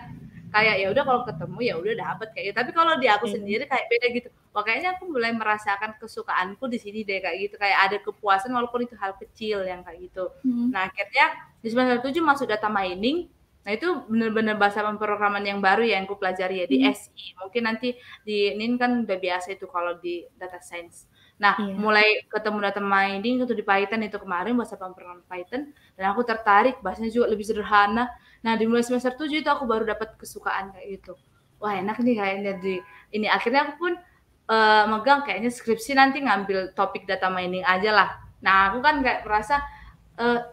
kayak ya udah kalau ketemu ya udah dapet kayak gitu. Tapi kalau di aku Iya. sendiri kayak beda gitu. Wah kayaknya aku mulai merasakan kesukaanku di sini deh kayak gitu. Kayak ada kepuasan walaupun itu hal kecil yang kayak gitu. Mhm. Nah akhirnya di semester 7 masuk data mining. Nah itu benar-benar bahasa pemrograman yang baru ya yang aku pelajari ya di SI. Mungkin nanti di ini kan udah biasa itu kalau di data science. Nah, Iya. mulai ketemu data mining itu di Python itu kemarin bahasa pemrograman Python dan aku tertarik bahasanya juga lebih sederhana. Nah, di mulai semester 7 itu aku baru dapat kesukaan kayak gitu. Wah, enak nih kayaknya di ini akhirnya aku pun megang kayaknya skripsi nanti ngambil topik data mining aja lah. Nah, aku kan kayak merasa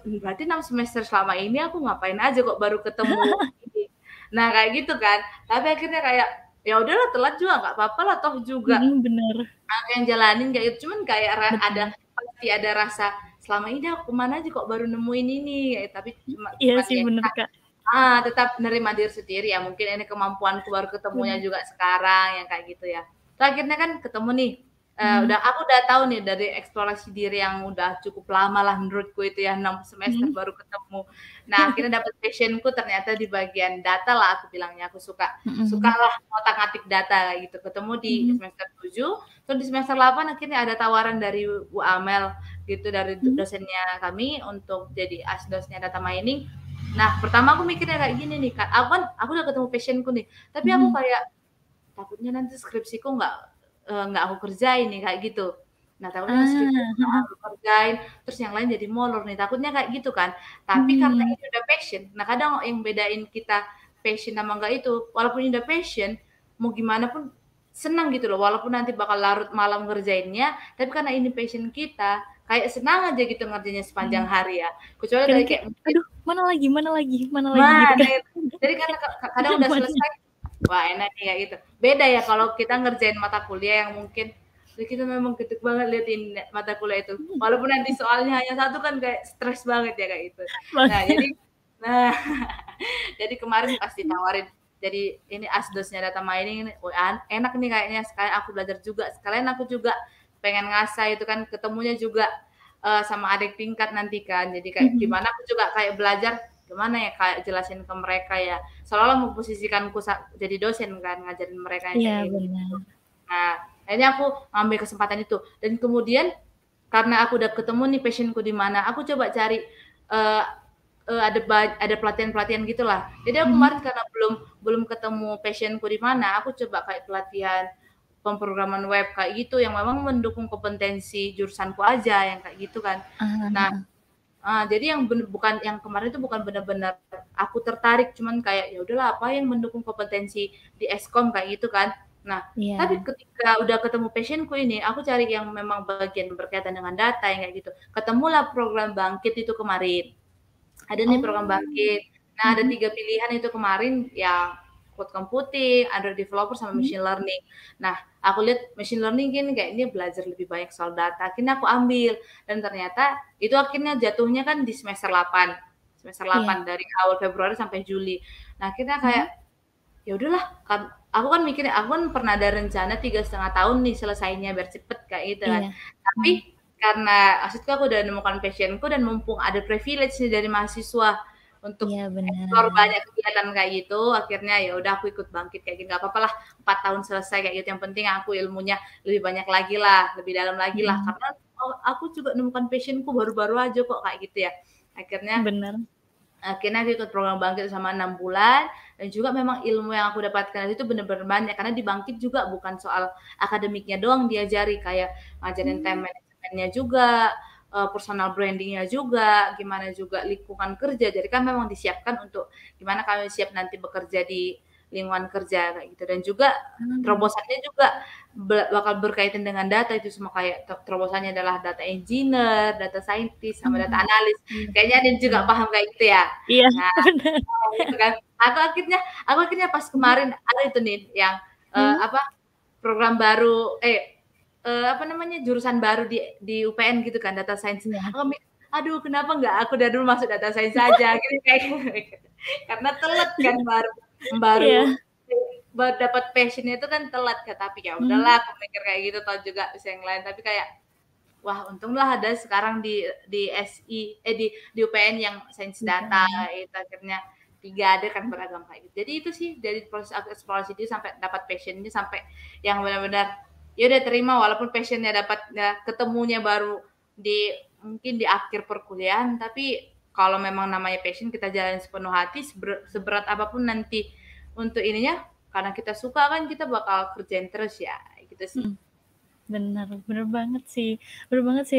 berarti 6 semester selama ini aku ngapain aja kok baru ketemu ini. Nah, kayak gitu kan. Tapi akhirnya kayak ya udahlah telat juga nggak apa-apa lah toh juga Bener. aku yang jalanin kayak gitu. Cuman kayak ada Betul. pasti ada rasa selama ini aku kemana aja kok baru nemuin ini kayak tapi Iya cuman sih ya bener, Kak. tetap nerima diri sendiri ya mungkin ini kemampuanku baru ketemunya Bener. juga sekarang yang kayak gitu ya. Terus akhirnya kan ketemu nih Mhm. aku udah tahu nih dari eksplorasi diri yang udah cukup lama lah menurutku itu ya 6 semester Mhm. baru ketemu. Nah, akhirnya dapat passion-ku ternyata di bagian data lah aku bilangnya. Aku suka Mhm. lah ngotak-ngatik data kayak gitu. Ketemu di Mhm. semester 7, terus di semester 8 akhirnya ada tawaran dari Bu Amel gitu dari Mhm. dosennya kami untuk jadi asdosnya data mining. Nah, pertama aku mikirnya kayak gini nih, Kak. Aku udah ketemu passion-ku nih, tapi aku Mhm. kayak takutnya nanti skripsiku nggak aku kerjain nih kayak gitu. Nah takutnya skripsiku Ah, nggak aku kerjain, terus yang lain jadi molor nih, takutnya kayak gitu kan. Tapi karena mhm. ini udah passion, nah kadang yang bedain kita passion sama enggak itu, walaupun ini udah passion, mau gimana pun senang gitu loh, walaupun nanti bakal larut malam ngerjainnya, tapi karena ini passion kita, kayak senang aja gitu ngerjainnya sepanjang Mhm. hari ya. Kecuali Kadang dari kayak, kayak mungkin "Aduh, mana lagi," gitu mana kan. itu. Jadi karena kadang udah Zamannya. selesai, wah enak nih kayak gitu. Beda ya kalau kita ngerjain mata kuliah yang mungkin kita memang gede banget liatin mata kuliah itu. Walaupun nanti soalnya hanya satu kan kayak stres banget ya kayak gitu. Nah, jadi nah jadi kemarin pas ditawarin jadi ini asdosnya data mining ini, wah enak nih kayaknya sekalian aku belajar juga, sekalian aku juga pengen ngasah itu kan ketemunya juga sama adik tingkat nanti kan. Jadi kayak Mhm. gimana aku juga kayak belajar gimana ya kayak jelasin ke mereka ya. Seolah-olah memposisikanku jadi dosen kan ngajarin mereka yang Iya, kayak gini gitu. benar. Nah, akhirnya aku ngambil kesempatan itu dan kemudian karena aku udah ketemu nih passion-ku di mana, aku coba cari eee ada pelatihan-pelatihan gitulah. Jadi aku Mhm. kemarin karena belum belum ketemu passion-ku di mana, aku coba kayak pelatihan pemrograman web kayak gitu yang memang mendukung kompetensi jurusanku aja yang kayak gitu kan. Ah, Nah, heeh. jadi yang bukan yang kemarin itu bukan benar-benar aku tertarik, cuman kayak ya udahlah apa yang mendukung kompetensi di Eskom kayak gitu kan. Nah, tapi Iya. ketika udah ketemu passion-ku ini, aku cari yang memang bagian berkaitan dengan data yang kayak gitu. Ketemulah program Bangkit itu kemarin. Ada nih program Oh. Bangkit. Nah, ada Mhm. 3 pilihan itu kemarin yang cloud computing, Android developer, sama Mhm. machine learning. Nah, aku lihat machine learning gini kayak ini belajar lebih banyak soal data. Akhirnya aku ambil dan ternyata itu akhirnya jatuhnya kan di semester 8. Semester Iya. 8 dari awal Februari sampai Juli. Nah, akhirnya kayak Mhm. ya udahlah kan aku kan mikirnya aku kan pernah ada rencana 3,5 tahun nih selesainya biar cepet kayak gitu kan. Iya. Tapi Mhm. karena maksudku aku udah menemukan passion-ku dan mumpung ada privilege nih dari mahasiswa untuk Iya, explore benar. banyak kegiatan kayak gitu, akhirnya ya udah aku ikut Bangkit kayak gitu, nggak apa-apa lah 4 tahun selesai kayak gitu, yang penting aku ilmunya lebih banyak lagi lah, lebih dalam lagi lah, Mhm. karena aku juga nemukan passion-ku baru-baru aja kok kayak gitu ya. Akhirnya Bener. Akhirnya aku ikut program Bangkit selama 6 bulan, dan juga memang ilmu yang aku dapatkan itu benar-benar banyak, karena di Bangkit juga bukan soal akademiknya doang diajari, kayak ngajarin time Mmm. management-nya juga, personal branding-nya juga, gimana juga lingkungan kerja. Jadi kan memang disiapkan untuk gimana kami siap nanti bekerja di lingkungan kerja kayak gitu, dan juga Ah. terobosannya juga bakal berkaitan dengan data itu semua kayak terobosannya adalah data engineer, data scientist, sama data Mhm. analis. Iya. Kayaknya Adin juga Iya. paham kayak gitu ya? Iya, Nah, bener. gitu kan. Aku akhirnya pas Mhm. kemarin ada itu nih yang, Mhm. apa, program baru apa namanya, jurusan baru di UPN gitu kan, data science. Iya. Aku mikir, "Aduh kenapa nggak aku dari dulu masuk data science aja?" Gitu kayak karena telat kan baru baru Iya. baru dapat passion-nya itu kan telat ya, tapi ya Mhm. udahlah aku mikir kayak gitu, toh juga bisa yang lain. Tapi kayak, wah untunglah ada sekarang di SI di UPN yang sains data UPN. itu akhirnya 3 ada kan beragam kayak gitu. Jadi itu sih dari proses aku eksplorasi itu sampai dapat passion-nya sampai yang benar-benar ya udah terima walaupun passion-nya ketemunya baru mungkin di akhir perkuliahan, tapi kalau memang namanya passion kita jalanin sepenuh hati, seberat apapun nanti untuk ininya, karena kita suka kan kita bakal kerjain terus ya, gitu sih. Bener banget sih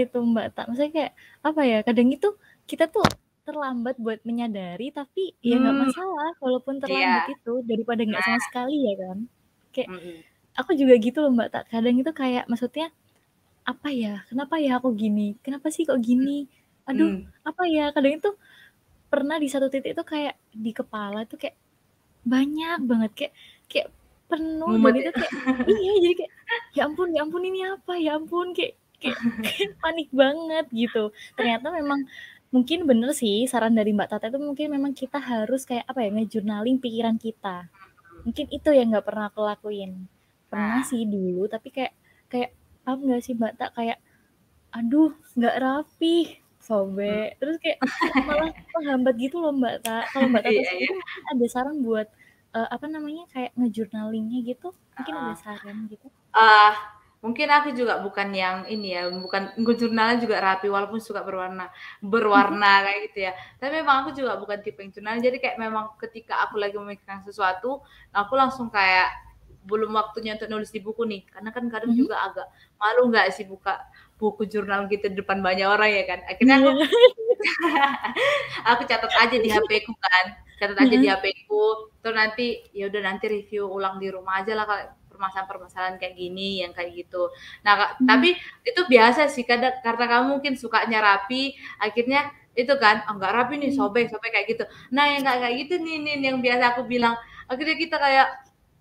itu Mbak Tak. Maksudnya kayak apa ya, kadang itu kita tuh terlambat buat menyadari, tapi ya nggak masalah walaupun terlambat Iya. itu daripada nggak sama sekali ya kan. Kayak Mm-mm. aku juga gitu loh Mbak Tak. Kadang itu kayak maksudnya apa ya, kenapa ya aku gini? Kenapa sih kok gini? Aduh, apa ya? Kadang itu pernah di satu titik itu kayak di kepala itu kayak banyak banget kayak penuh, dan Mumet itu ya. kayak iya, jadi kayak ya ampun ini apa, ya ampun, kayak panik banget gitu. Ternyata memang mungkin bener sih saran dari Mbak Tata itu, mungkin memang kita harus kayak apa ya, nge-journaling pikiran kita. Mungkin itu yang nggak pernah aku lakuin. Pernah Nah, sih dulu, tapi kayak apa nggak sih Mbak Tak, kayak aduh nggak rapi sobek, terus kayak malah menghambat gitu loh Mbak Tak. Kalau Mbak Tata iya iya. sendiri mungkin ada saran buat apa namanya, kayak nge-journalingnya gitu, mungkin ada Uh, saran gitu? uh, mungkin aku juga bukan yang ini ya, bukan jurnalnya juga rapi walaupun suka berwarna kayak gitu ya. Tapi memang aku juga bukan tipe yang jurnal. Jadi kayak memang ketika aku lagi memikirkan sesuatu, aku langsung kayak belum waktunya untuk nulis di buku nih. Karena kan kadang juga agak malu nggak sih buka buku jurnal gitu di depan banyak orang ya kan. Akhirnya Iya. aku catat aja di HP-ku kan. Catat aja di HP-ku. Terus nanti ya udah nanti review ulang di rumah aja lah kalau permasalahan-permasalahan kayak gini, yang kayak gitu. Nah, tapi itu biasa sih, kadang karena kamu mungkin sukanya rapi, akhirnya itu kan, oh, nggak rapi nih, sobek-sobek kayak gitu. Nah, yang nggak kayak gitu nih yang biasa aku bilang. Akhirnya kita kayak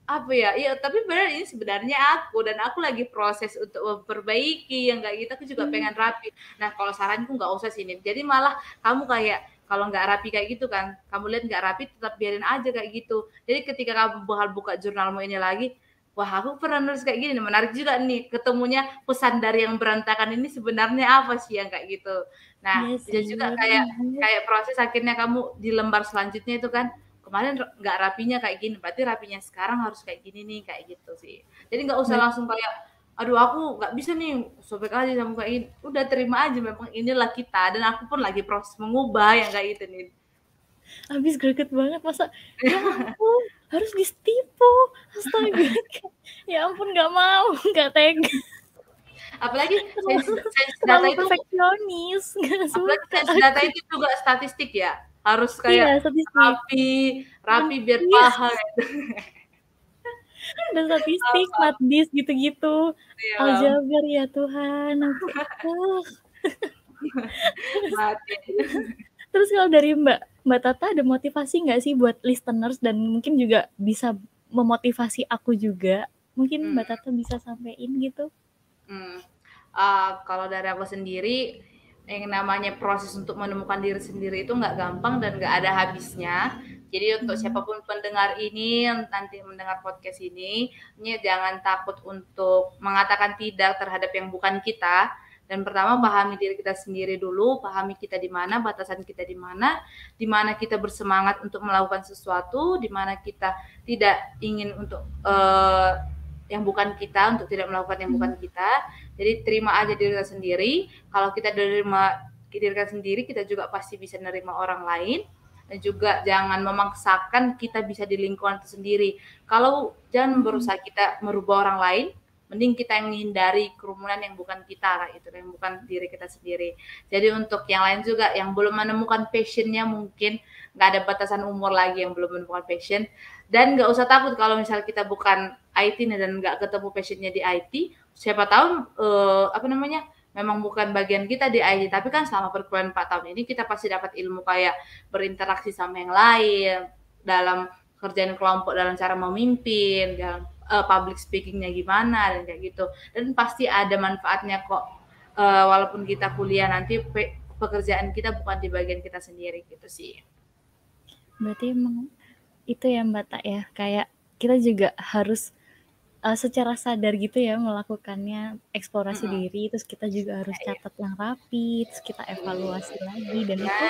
apa ya? Iya, tapi benar ini sebenarnya aku dan aku lagi proses untuk memperbaiki yang kayak gitu. Aku juga pengen rapi. Nah, kalau saranku nggak usah sini. Jadi malah kamu kayak kalau nggak rapi kayak gitu kan, kamu lihat nggak rapi, tetap biarin aja kayak gitu. Jadi ketika kamu bakal buka jurnalmu ini lagi, wah aku pernah nulis kayak gini, menarik juga nih ketemunya pesan dari yang berantakan ini sebenarnya apa sih yang kayak gitu. Nah, Iya bisa sih, juga bener. kayak proses akhirnya kamu di lembar selanjutnya itu kan, kemarin nggak rapinya kayak gini, berarti rapinya sekarang harus kayak gini nih, kayak gitu sih. Jadi nggak usah langsung kayak, aduh aku nggak bisa nih sobek aja sama kayak ini. Udah terima aja memang inilah kita, dan aku pun lagi proses mengubah yang kayak gitu nih. Habis greget banget, masa ya ampun harus ditipu, astaga. Ya ampun, nggak mau, nggak tega. Apalagi sains data Terlalu itu, perfeksionis, nggak apalagi suka sains data aku. itu juga statistik ya, harus Iya, kayak statistik. rapi, Dan rapi biar iya, paham. dan statistik, Paham, matdis gitu-gitu. iya, Aljabar ya Tuhan, aku kayak, mati. Terus kalau dari Mbak Tata ada motivasi nggak sih buat listeners, dan mungkin juga bisa memotivasi aku juga? Mungkin Hmm. Mbak Tata bisa sampein gitu? Kalau dari aku sendiri, yang namanya proses untuk menemukan diri sendiri itu nggak gampang dan nggak ada habisnya. Jadi untuk siapapun pendengar ini yang nanti mendengar podcast ini jangan takut untuk mengatakan tidak terhadap yang bukan kita. Dan pertama pahami diri kita sendiri dulu, pahami kita di mana, batasan kita di mana kita bersemangat untuk melakukan sesuatu, di mana kita tidak ingin untuk yang bukan kita, untuk tidak melakukan yang bukan kita. Jadi terima aja diri kita sendiri. Kalau kita terima diri kita sendiri, kita juga pasti bisa menerima orang lain. Dan juga jangan memaksakan kita bisa di lingkungan itu sendiri. Kalau jangan berusaha kita merubah orang lain, mending kita yang menghindari kerumunan yang bukan kita, itu yang bukan diri kita sendiri. Jadi untuk yang lain juga yang belum menemukan passionnya, mungkin nggak ada batasan umur lagi yang belum menemukan passion, dan nggak usah takut kalau misal kita bukan IT nih dan nggak ketemu passionnya di IT, siapa tahu apa namanya, memang bukan bagian kita di IT, tapi kan selama perkuliahan 4 tahun ini kita pasti dapat ilmu kayak berinteraksi sama yang lain, dalam kerjaan kelompok, dalam cara memimpin, dalam public speaking-nya gimana dan kayak gitu. Dan pasti ada manfaatnya kok, walaupun kita kuliah nanti pekerjaan kita bukan di bagian kita sendiri gitu sih. Berarti emang itu ya Mbak Tak ya, kayak kita juga harus secara sadar gitu ya melakukannya, eksplorasi diri, terus kita juga harus catat yang rapi, terus kita evaluasi lagi, dan itu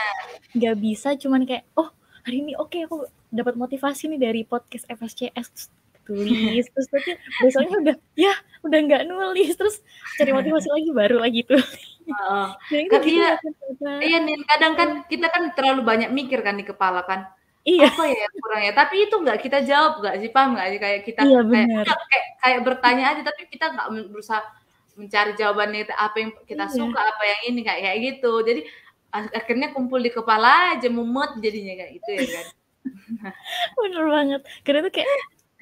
nggak bisa cuman kayak, oh hari ini oke, aku dapat motivasi nih dari podcast FSCS, tulis, terus nanti besoknya udah nggak nulis, terus cari motivasi lagi, baru lagi tulis. Heeh. Dan itu gitu Iya, ya kan Kakak? iya nih, kadang kan Heeh. kita kan terlalu banyak mikir kan di kepala kan, Iya. apa ya yang kurang ya? Tapi itu nggak kita jawab nggak sih, paham nggak sih? Kayak kita Iya kayak bener. udah kayak bertanya aja, tapi kita nggak berusaha mencari jawabannya itu apa yang kita Iya, suka, apa yang ini, kayak kayak gitu. Jadi akhirnya kumpul di kepala aja, mumet jadinya kayak gitu ya kan. bener banget. Kadang tuh kayak,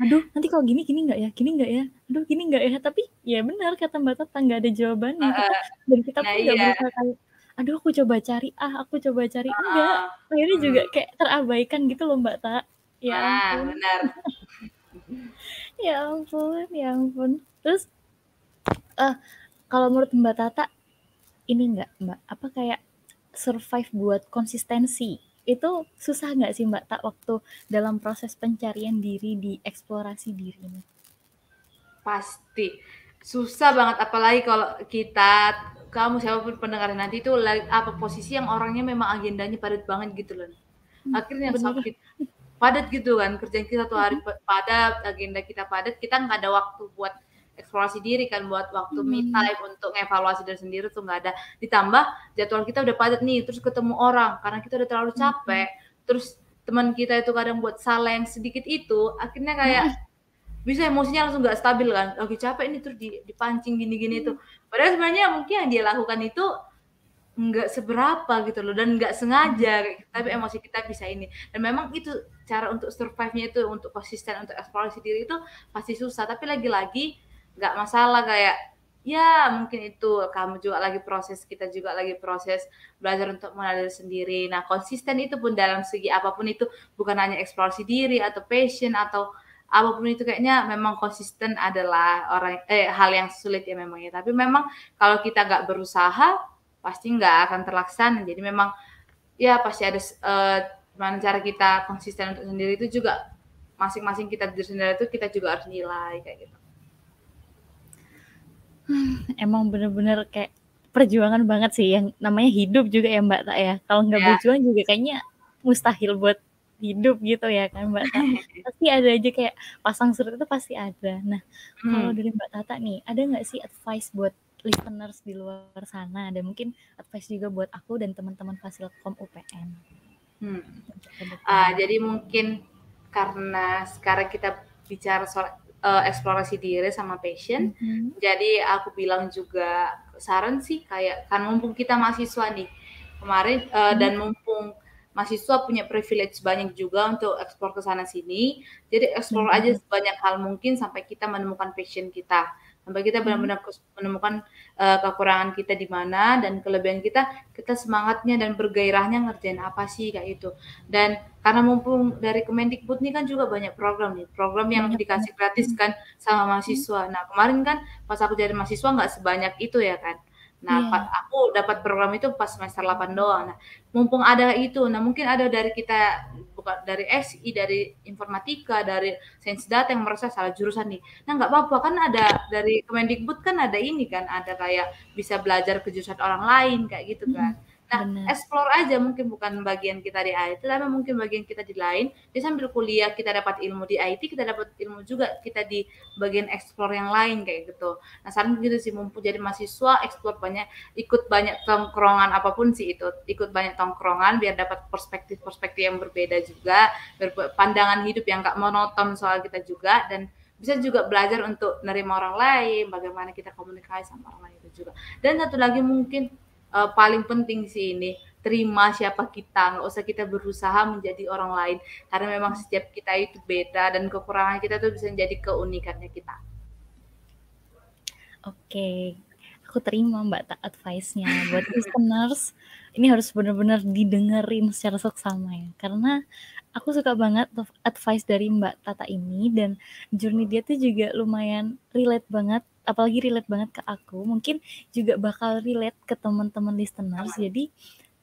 "Aduh nanti kalau gini, gini nggak ya? Gini nggak ya? Aduh gini nggak ya?" Tapi ya benar kata Mbak Tata, nggak ada jawabannya. Heeh. Dan kita Nah pun nggak iya, berusaha kayak, "Aduh aku coba cari ah, aku coba cari." Enggak, heeh, akhirnya juga mhm. kayak terabaikan gitu loh Mbak Ta. Ya Nah, ampun, benar. ya ampun, ya ampun. Terus, eee, kalau menurut Mbak Tata, ini nggak Mbak, apa kayak survive buat konsistensi, itu susah nggak sih Mbak Tak waktu dalam proses pencarian diri di eksplorasi diri ini? Pasti. Susah banget apalagi kalau kita, kamu siapapun pendengar nanti itu apa posisi yang orangnya memang agendanya padat banget gitu loh. Akhirnya Bener. sakit padat gitu kan, kerjaan kita 1 hari Mhm. padat, agenda kita padat, kita nggak ada waktu buat eksplorasi diri kan, buat waktu me Mmm, time untuk evaluasi diri sendiri tuh nggak ada. Ditambah jadwal kita udah padat nih, terus ketemu orang karena kita udah terlalu mhm, capek, terus teman kita itu kadang buat salah yang sedikit itu, akhirnya kayak mhm, bisa emosinya langsung nggak stabil kan, lagi capek ini terus dipancing gini-gini tuh. mmm, Padahal sebenarnya mungkin yang dia lakukan itu nggak seberapa gitu loh dan nggak mhm, sengaja kayak gitu, tapi emosi kita bisa ini. Dan memang itu cara untuk survive-nya itu untuk konsisten untuk eksplorasi diri itu pasti susah, tapi lagi-lagi nggak masalah kayak ya mungkin itu kamu juga lagi proses, kita juga lagi proses belajar untuk mengenal diri sendiri. Nah, konsisten itu pun dalam segi apapun itu bukan hanya eksplorasi diri atau passion atau apapun itu kayaknya memang konsisten adalah hal yang sulit ya memang ya. Tapi memang kalau kita nggak berusaha pasti nggak akan terlaksana. Jadi memang ya pasti ada gimana cara kita konsisten untuk sendiri itu juga masing-masing kita diri sendiri itu kita juga harus nilai kayak gitu. emang bener-bener kayak perjuangan banget sih yang namanya hidup juga ya Mbak Tak ya, kalau nggak Ya, berjuang juga kayaknya mustahil buat hidup gitu ya kan Mbak Tak. Pasti ada aja kayak pasang surut itu pasti ada. Nah, kalau hmm, dari Mbak Tata nih, ada nggak sih advice buat listeners di luar sana dan mungkin advice juga buat aku dan teman-teman Fasilkom UPN hmm. untuk ke depannya? Jadi mungkin karena sekarang kita bicara soal eksplorasi diri sama passion, Mhm, jadi aku bilang juga saran sih kayak kan mumpung kita mahasiswa nih kemarin mhm, dan mumpung mahasiswa punya privilege banyak juga untuk eksplor ke sana sini, jadi eksplor aja bener, sebanyak hal mungkin sampai kita menemukan passion kita, sampai kita mhm, benar-benar menemukan kekurangan kita di mana dan kelebihan kita, kita semangatnya dan bergairahnya ngerjain apa sih kayak gitu. Dan karena mumpung dari Kemendikbud nih kan juga banyak program nih, program yang banyak banget, dikasih gratis mhm, kan sama mhm, mahasiswa. Nah, kemarin kan pas aku jadi mahasiswa nggak sebanyak itu ya kan. Nah, iya, aku dapat program itu pas semester 8 doang. Nah, mumpung ada itu, nah mungkin ada dari kita bukan dari SI, dari informatika, dari sains data yang merasa salah jurusan nih. Nah, nggak apa-apa kan ada dari Kemendikbud kan ada ini kan, ada kayak bisa belajar ke jurusan orang lain kayak gitu mhm, kan. Nah, bener, explore aja mungkin bukan bagian kita di IT, tapi mungkin bagian kita di lain. Jadi sambil kuliah kita dapat ilmu di IT, kita dapat ilmu juga kita di bagian explore yang lain kayak gitu. Nah, saran gitu sih mumpung jadi mahasiswa, explore banyak, ikut banyak tongkrongan apapun sih itu, ikut banyak tongkrongan biar dapat perspektif-perspektif yang berbeda juga, pandangan hidup yang gak monoton soal kita juga dan bisa juga belajar untuk nerima orang lain, bagaimana kita komunikasi sama orang lain itu juga. Dan satu lagi mungkin paling penting sih ini terima siapa kita, nggak usah kita berusaha menjadi orang lain karena memang setiap kita itu beda dan kekurangan kita tuh bisa menjadi keunikannya kita. oke. Aku terima Mbak Ta advice-nya. Buat listeners, ini harus benar-benar didengerin secara seksama ya. Karena aku suka banget advice dari Mbak Tata ini dan journey dia tuh juga lumayan relate banget, apalagi relate banget ke aku. Mungkin juga bakal relate ke teman-teman listeners. Sama. Jadi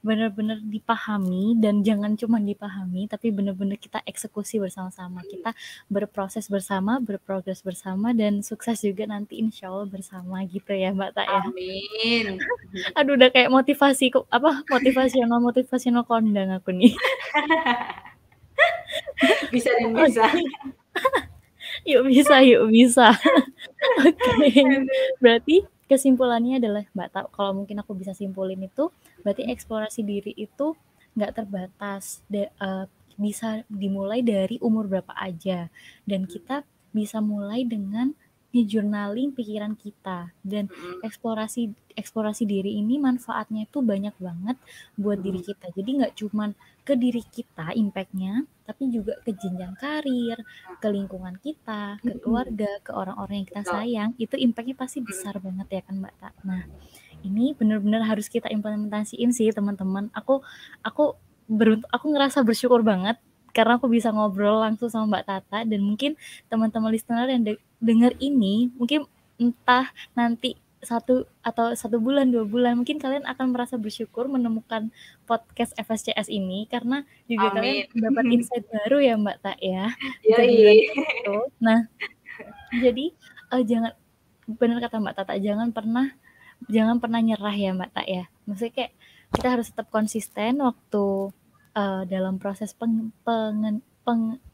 benar-benar dipahami dan jangan cuma dipahami tapi benar-benar kita eksekusi bersama-sama, kita berproses bersama, berprogres bersama dan sukses juga nanti insya Allah bersama gitu ya Mbak Tak ya. Amin. Aduh udah kayak motivasi apa motivasional motivasional kondang aku nih. Bisa dan bisa. Oke, yuk bisa yuk bisa. Oke, Aduh. berarti kesimpulannya adalah Mbak Ta, kalau mungkin aku bisa simpulin itu, berarti eksplorasi diri itu nggak terbatas, bisa dimulai dari umur berapa aja, dan kita bisa mulai dengan nge-journaling pikiran kita, dan Mhm, eksplorasi eksplorasi diri ini manfaatnya itu banyak banget buat diri mhm, kita. Jadi nggak cuman ke diri kita impact-nya, tapi juga ke jenjang karir, ke lingkungan kita, ke mhm, keluarga, ke orang-orang yang kita betul, sayang, itu impact-nya pasti mhm, besar banget ya kan Mbak Ta. Nah, ini benar-benar harus kita implementasiin sih teman-teman. Aku ngerasa bersyukur banget karena aku bisa ngobrol langsung sama Mbak Tata, dan mungkin teman-teman listener yang denger ini mungkin entah nanti 1 bulan 2 bulan mungkin kalian akan merasa bersyukur menemukan podcast FSCS ini, karena juga kalian amin. dapat insight baru ya Mbak Ta ya, bisa dibilang Yoi. kayak gitu. Nah, jadi jangan, benar kata Mbak Tata, jangan pernah nyerah ya Mbak Tak ya. Maksudnya kayak kita harus tetap konsisten waktu dalam proses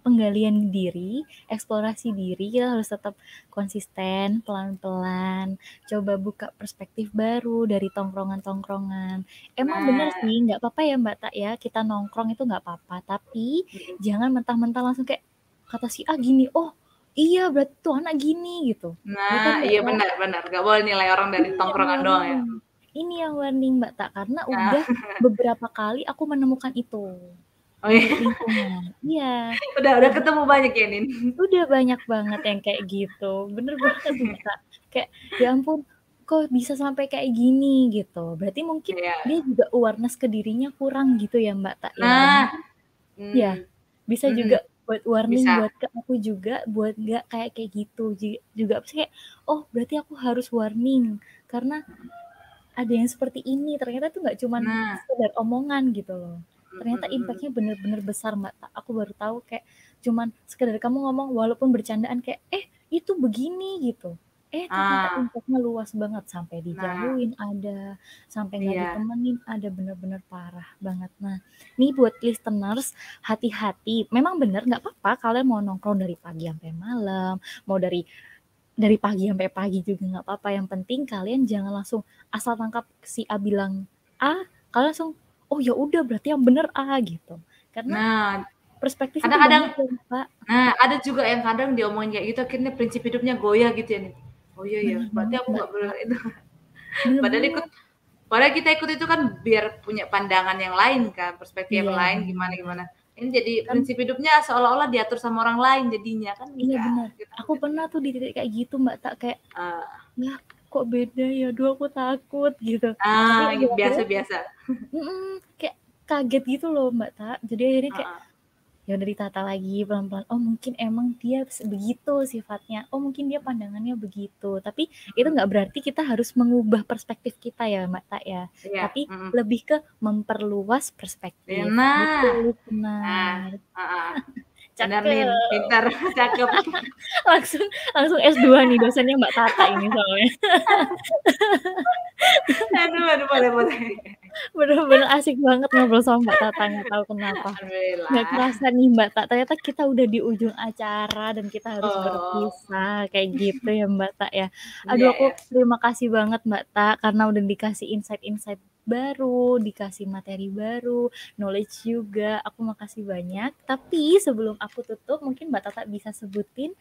penggalian diri, eksplorasi diri, kita harus tetap konsisten, pelan-pelan, coba buka perspektif baru dari tongkrongan-tongkrongan. Emang bener Nah, sih, nggak apa-apa ya Mbak Tak ya, kita nongkrong itu nggak apa-apa, tapi mhm. jangan mentah-mentah langsung kayak kata si A gini, oh iya berarti tuh anak gini gitu. Ya Nah, kan Mbak iya Tak? benar benar, nggak boleh nilai orang dari Ini yang tongkrongan doang ya. warning ini yang warning Mbak Tak, karena Nah, udah beberapa kali aku menemukan itu, oh di iya, lingkungan. Iya, udah jadi ketemu banyak ya, Nin? udah banyak banget yang kayak gitu, bener banget Mbak Tak. Kayak, ya ampun, kok bisa sampai kayak gini gitu. Berarti mungkin dia Iya. juga awareness ke dirinya kurang gitu ya Mbak Tak ya, dan Nah, mungkin ya, mmm, bisa mhm, juga buat warning bisa. buat ke aku juga, buat nggak kayak kayak gitu. Juga apa sih, kayak, oh berarti aku harus warning, karena ada yang seperti ini, ternyata tuh nggak cuman Nah, sekedar omongan gitu loh. mhm Ternyata mhm mhm. impact-nya bener-bener besar Mbak, aku baru tahu kayak cuman sekedar kamu ngomong walaupun bercandaan kayak, itu begini," gitu. Ternyata Ah, impact-nya luas banget, sampai nah, dijauhin ada, sampai nggak iya, ditemenin ada, bener-bener parah banget. Nah, nih buat listeners, hati-hati, memang bener nggak apa-apa kalian mau nongkrong dari pagi sampai malam, mau dari pagi sampai pagi juga nggak apa-apa, yang penting kalian jangan langsung asal tangkap si A bilang A, kalian langsung, oh ya udah berarti yang bener A gitu. Karena nah, perspektif itu kadang-kadang banyak ya Kak. ada juga yang kadang diomongin kayak gitu akhirnya prinsip hidupnya goyah gitu ya, Nin. Oh iya ya, Bener berarti banget aku Mbak nggak boleh Kak, itu. bener Padahal banget. kita ikut itu kan biar punya pandangan yang lain kan, perspektif yang Iya lain bener, gimana-gimana. Ini jadi kan prinsip hidupnya seolah-olah diatur sama orang lain jadinya, kan iya enggak, bener. kita Aku enggak. pernah tuh di titik kayak gitu Mbak Tak, kayak, Eee, "Lah kok beda ya? Aduh aku takut," gitu. Tapi akhir-akhirnya biasa-biasa. kayak kaget gitu loh Mbak Tak. Jadi akhirnya kayak, Heeh. ya udah ditata lagi pelan-pelan, oh mungkin emang dia begitu sifatnya, oh mungkin dia pandangannya begitu, tapi itu Mhm. nggak berarti kita harus mengubah perspektif kita ya Mbak Tak ya, Iya, tapi mhm. lebih ke memperluas Iya, perspektif gitu. nah, nah, Benar, heeh. Bener, Nin, cakep. pinter, cakep. Langsung langsung S2 nih dosennya Mbak Tata ini soalnya. Aduh, boleh boleh. Bener-bener asik banget ngobrol sama Mbak Tata, nggak tahu kenapa. Nggak Alhamdulillah. kerasa nih Mbak Tak, ternyata kita udah di ujung acara dan kita harus Oh, berpisah, kayak gitu ya Mbak Tak ya. Aduh iya aku ya. terima kasih banget Mbak Tak, karena udah dikasih insight-insight baru, dikasih materi baru, knowledge juga, aku makasih banyak. Tapi sebelum aku tutup, mungkin Mbak Tata bisa sebutin,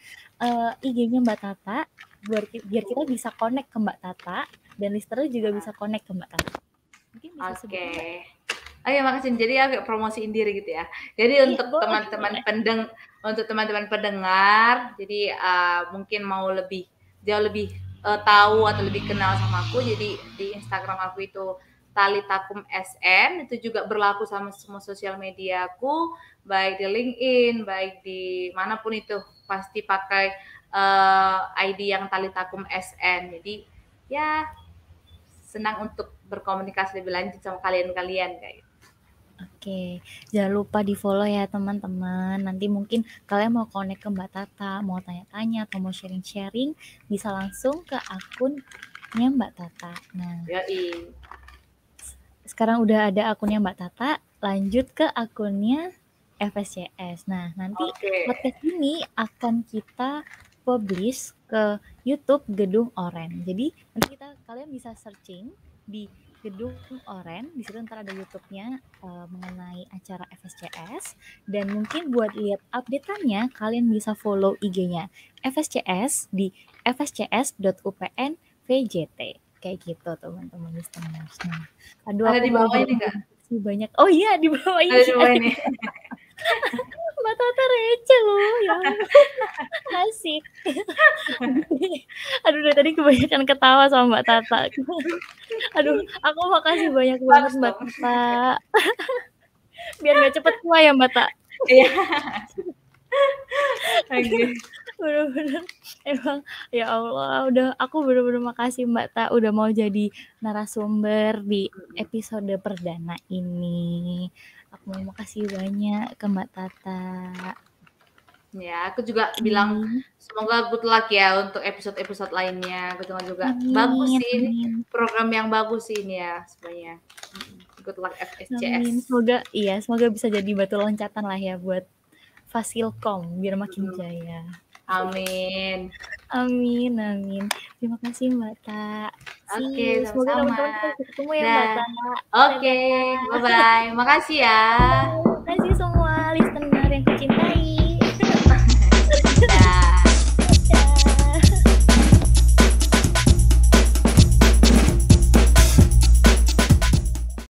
IG-nya Mbak Tata, biar kita bisa connect ke Mbak Tata, dan listener juga bisa connect ke Mbak Tata. Mungkin bisa Oke. sebutin Mbak? Oh iya, makasih. Jadi agak promosiin diri gitu ya. Jadi Iya boleh boleh. untuk teman-teman pendengar, jadi mungkin mau lebih jauh lebih tahu atau lebih kenal sama aku, jadi di Instagram aku itu Talitakum SN, itu juga berlaku sama semua sosial media aku, baik di LinkedIn, baik di manapun itu pasti pakai ID yang Talitakum SN. Jadi ya senang untuk berkomunikasi lebih lanjut sama kalian-kalian kayak gitu. Oke, jangan lupa di-follow ya teman-teman. Nanti mungkin kalian mau connect ke Mbak Tata, mau tanya-tanya atau mau sharing-sharing, bisa langsung ke akunnya Mbak Tata. Nah, Yoi. sekarang udah ada akunnya Mbak Tata, lanjut ke akunnya FSCS. Nah, nanti Oke. podcast ini akan kita publish ke YouTube Gedung Oren. Jadi nanti kita kalian bisa searching di Gedung Oren, di situ ntar ada YouTube-nya mengenai acara FSCS, dan mungkin buat lihat update-annya kalian bisa follow IG-nya FSCS di fscs.upn.vjt kayak gitu teman-teman listeners. Nah, aduh Ada aku di bawah ini bener-bener nggak? makasih banyak. Oh iya di bawah ini. Ada di bawah ini. Mbak Tata receh loh ya ampun. Asik. Aduh dari tadi kebanyakan ketawa sama Mbak Tata. Aduh aku makasih banyak banget Bagus Mbak dong. Tata. Biar nggak cepet tua ya Mbak Tata. Iya. Oke. Bener-bener emang ya Allah aku bener-bener makasih Mbak Ta udah mau jadi narasumber di episode perdana ini. Aku mau makasih banyak ke Mbak Tata. Ya, aku juga bilang semoga good luck ya untuk episode-episode lainnya. Aku juga bagus sih ini, program yang bagus sih ini ya sebenarnya. Good luck FSCS. Amin. Semoga bisa jadi batu loncatan lah ya buat Fasilkom biar makin jaya. Amin. Amin, amin. Terima kasih Mbak Ta. Oke, Semoga sama-sama. teman-teman kita bisa ketemu ya Mbak Ta. Oke, bye-bye. Makasih ya.